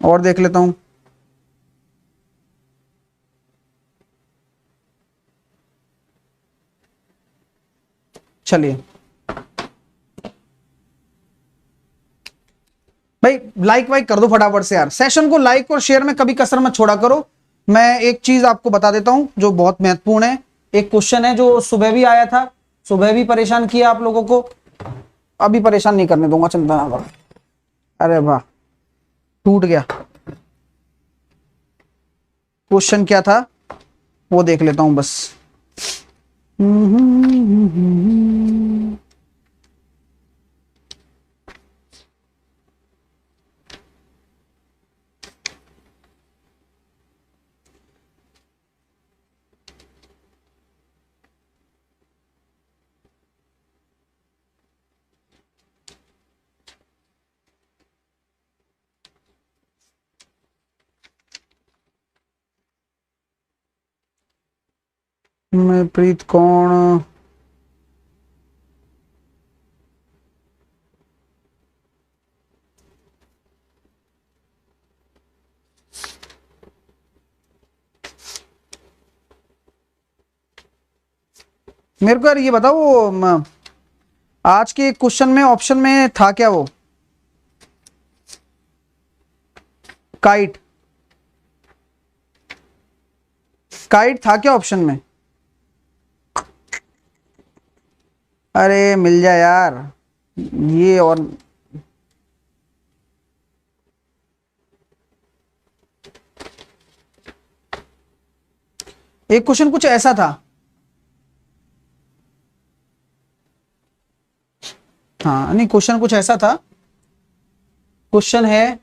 और देख लेता हूं, चलिए भाई लाइक वाइक कर दो फटाफट से यार, सेशन को लाइक और शेयर में कभी कसर मत छोड़ा करो। मैं एक चीज आपको बता देता हूं जो बहुत महत्वपूर्ण है, एक क्वेश्चन है जो सुबह भी आया था, सुबह भी परेशान किया आप लोगों को, अभी परेशान नहीं करने दूंगा, चिंता ना करो। अरे वाह, टूट गया। क्वेश्चन क्या था वो देख लेता हूं बस। मैं प्रीत कौन? मेरे को यार ये बताओ, वो आज के क्वेश्चन में ऑप्शन में था क्या वो काइट? काइट था क्या ऑप्शन में? अरे मिल जाए यार ये। और एक क्वेश्चन कुछ ऐसा था, हाँ नहीं क्वेश्चन कुछ ऐसा था, क्वेश्चन है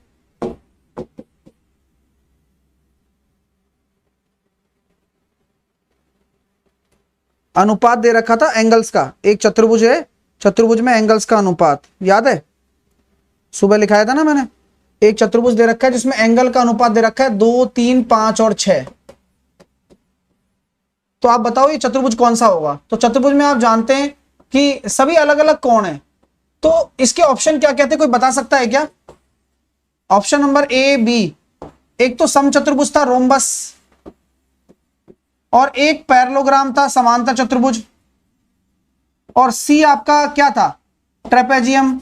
अनुपात दे रखा था एंगल्स का, एक चतुर्भुज है, चतुर्भुज में एंगल्स का अनुपात, याद है सुबह लिखाया था ना मैंने। एक चतुर्भुज दे रखा है जिसमें एंगल का अनुपात दे रखा है 2, 3, 5 और 6। तो आप बताओ ये चतुर्भुज कौन सा होगा? तो चतुर्भुज में आप जानते हैं कि सभी अलग अलग कोण है, तो इसके ऑप्शन क्या कहते हैं, कोई बता सकता है क्या? Option number A, B. एक तो समचतुर्भुज था रोम्बस, और एक पैरेललोग्राम था समांतर चतुर्भुज, और सी आपका क्या था? ट्रेपेजियम,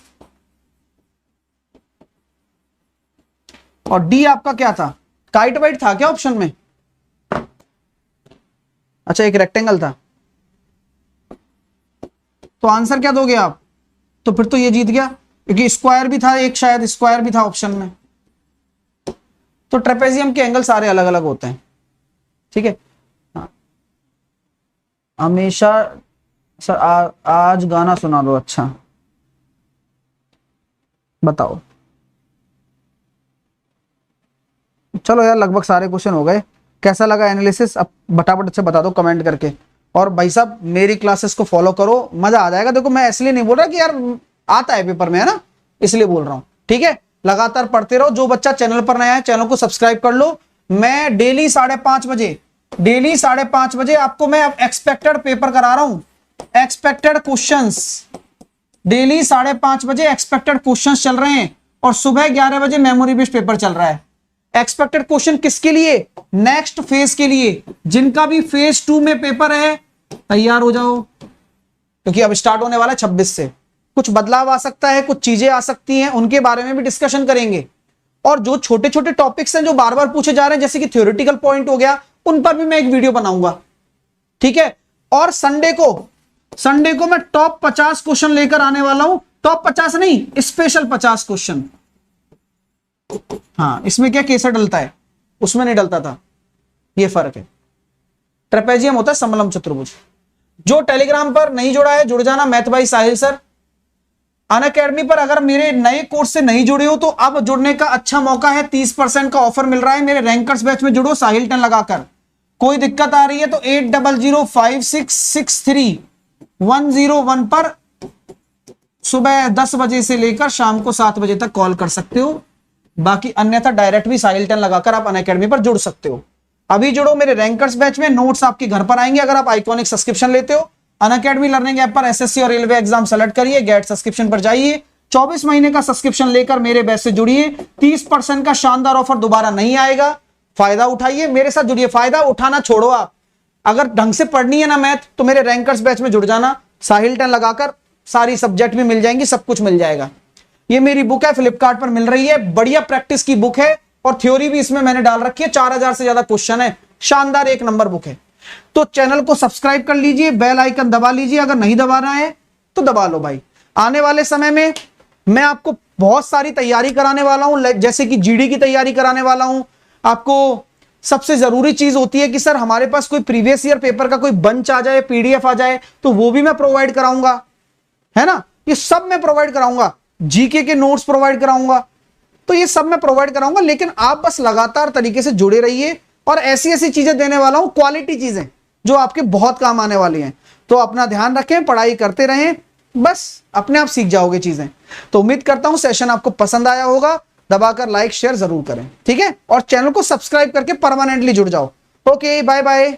और डी आपका क्या था? काइट वाइट था क्या ऑप्शन में? अच्छा एक रेक्टेंगल था। तो आंसर क्या दोगे आप? तो फिर तो ये जीत गया, क्योंकि स्क्वायर भी था, एक शायद स्क्वायर भी था ऑप्शन में। तो ट्रेपेजियम के एंगल सारे अलग अलग होते हैं, ठीक है। हमेशा सर आज गाना सुना दो। अच्छा बताओ। चलो यार लगभग सारे क्वेश्चन हो गए। कैसा लगा एनालिसिस? अब फटाफट से बता दो कमेंट करके। और भाई साहब मेरी क्लासेस को फॉलो करो, मजा आ जाएगा। देखो मैं इसलिए नहीं बोल रहा कि यार आता है पेपर में, है ना, इसलिए बोल रहा हूं, ठीक है। लगातार पढ़ते रहो। जो बच्चा चैनल पर नया है चैनल को सब्सक्राइब कर लो। मैं डेली 5:30 बजे, डेली 5:30 बजे आपको मैं एक्सपेक्टेड पेपर करा रहा हूं। एक्सपेक्टेड क्वेश्चंस डेली 5:30 बजे एक्सपेक्टेड क्वेश्चंस चल रहे हैं, और सुबह 11 बजे मेमोरी बेस्ड पेपर चल रहा है। एक्सपेक्टेड क्वेश्चन किसके लिए? नेक्स्ट फेज के लिए। जिनका भी फेज 2 में पेपर है तैयार हो जाओ, क्योंकि अब स्टार्ट होने वाला है 26 से। कुछ बदलाव आ सकता है, कुछ चीजें आ सकती हैं, उनके बारे में भी डिस्कशन करेंगे। और जो छोटे छोटे टॉपिक्स हैं जो बार बार पूछे जा रहे हैं, जैसे कि थ्योरेटिकल पॉइंट हो गया, उन पर भी मैं एक वीडियो बनाऊंगा, ठीक है। और संडे को मैं टॉप 50 क्वेश्चन लेकर आने वाला हूं। टॉप 50 नहीं, स्पेशल 50 क्वेश्चन। हाँ इसमें क्या केसर डलता है, उसमें नहीं डलता था, ये फर्क है। ट्रेपेजियम होता है समलंब चतुर्भुज। जो टेलीग्राम पर नहीं जुड़ा है जुड़ जाना, math by Sahil sir. Unacademy पर अगर मेरे नए कोर्स से नहीं जुड़े हो तो अब जुड़ने का अच्छा मौका है। 30% का ऑफर मिल रहा है। मेरे रैंकर्स बैच में जुड़ो साहिल 10 लगाकर। कोई दिक्कत आ रही है तो 8005663101 पर सुबह 10 बजे से लेकर शाम को 7 बजे तक कॉल कर सकते हो। बाकी अन्यथा डायरेक्ट भी साहिल 10 लगाकर आप अनअकैडमी पर जुड़ सकते हो। अभी जुड़ो मेरे रैंकर्स बैच में, नोट्स आपके घर पर आएंगे अगर आप आइकॉनिक सब्सक्रिप्शन लेते हो। अनअकैडमी लर्निंग ऐप पर एसएससी और रेलवे एग्जाम सेलेक्ट करिए, गेट सब्सक्रिप्शन पर जाइए, 24 महीने का सब्सक्रिप्शन लेकर मेरे बैच से जुड़िए। 30% का शानदार ऑफर दोबारा नहीं आएगा, फायदा उठाइए, मेरे साथ जुड़िए। फायदा उठाना छोड़ो आप, अगर ढंग से पढ़नी है ना मैथ तो मेरे रैंकर्स बैच में जुड़ जाना। साहिल 10 लगाकर सारी सब्जेक्ट भी मिल जाएंगी, सब कुछ मिल जाएगा। ये मेरी बुक है, फ्लिपकार्ट पर मिल रही है, बढ़िया प्रैक्टिस की बुक है, और थ्योरी भी इसमें मैंने डाल रखी है। 4000 से ज्यादा क्वेश्चन है, शानदार एक नंबर बुक है। तो चैनल को सब्सक्राइब कर लीजिए, बेल आइकन दबा लीजिए, अगर नहीं दबाना है तो दबा लो भाई। आने वाले समय में मैं आपको बहुत सारी तैयारी कराने वाला हूं, जैसे कि जीडी की तैयारी कराने वाला हूं। आपको सबसे जरूरी चीज होती है कि सर हमारे पास कोई प्रीवियस ईयर पेपर का कोई बंच आ जाए, पीडीएफ आ जाए, तो वो भी मैं प्रोवाइड कराऊंगा, है ना। ये सब मैं प्रोवाइड कराऊंगा, जीके के नोट्स प्रोवाइड कराऊंगा, तो ये सब मैं प्रोवाइड कराऊंगा। लेकिन आप बस लगातार तरीके से जुड़े रहिए और ऐसी ऐसी चीजें देने वाला हूं, क्वालिटी चीजें जो आपके बहुत काम आने वाली हैं। तो अपना ध्यान रखें, पढ़ाई करते रहें, बस अपने आप सीख जाओगे चीजें। तो उम्मीद करता हूं सेशन आपको पसंद आया होगा। दबाकर लाइक शेयर जरूर करें, ठीक है, और चैनल को सब्सक्राइब करके परमानेंटली जुड़ जाओ। Okay, bye bye.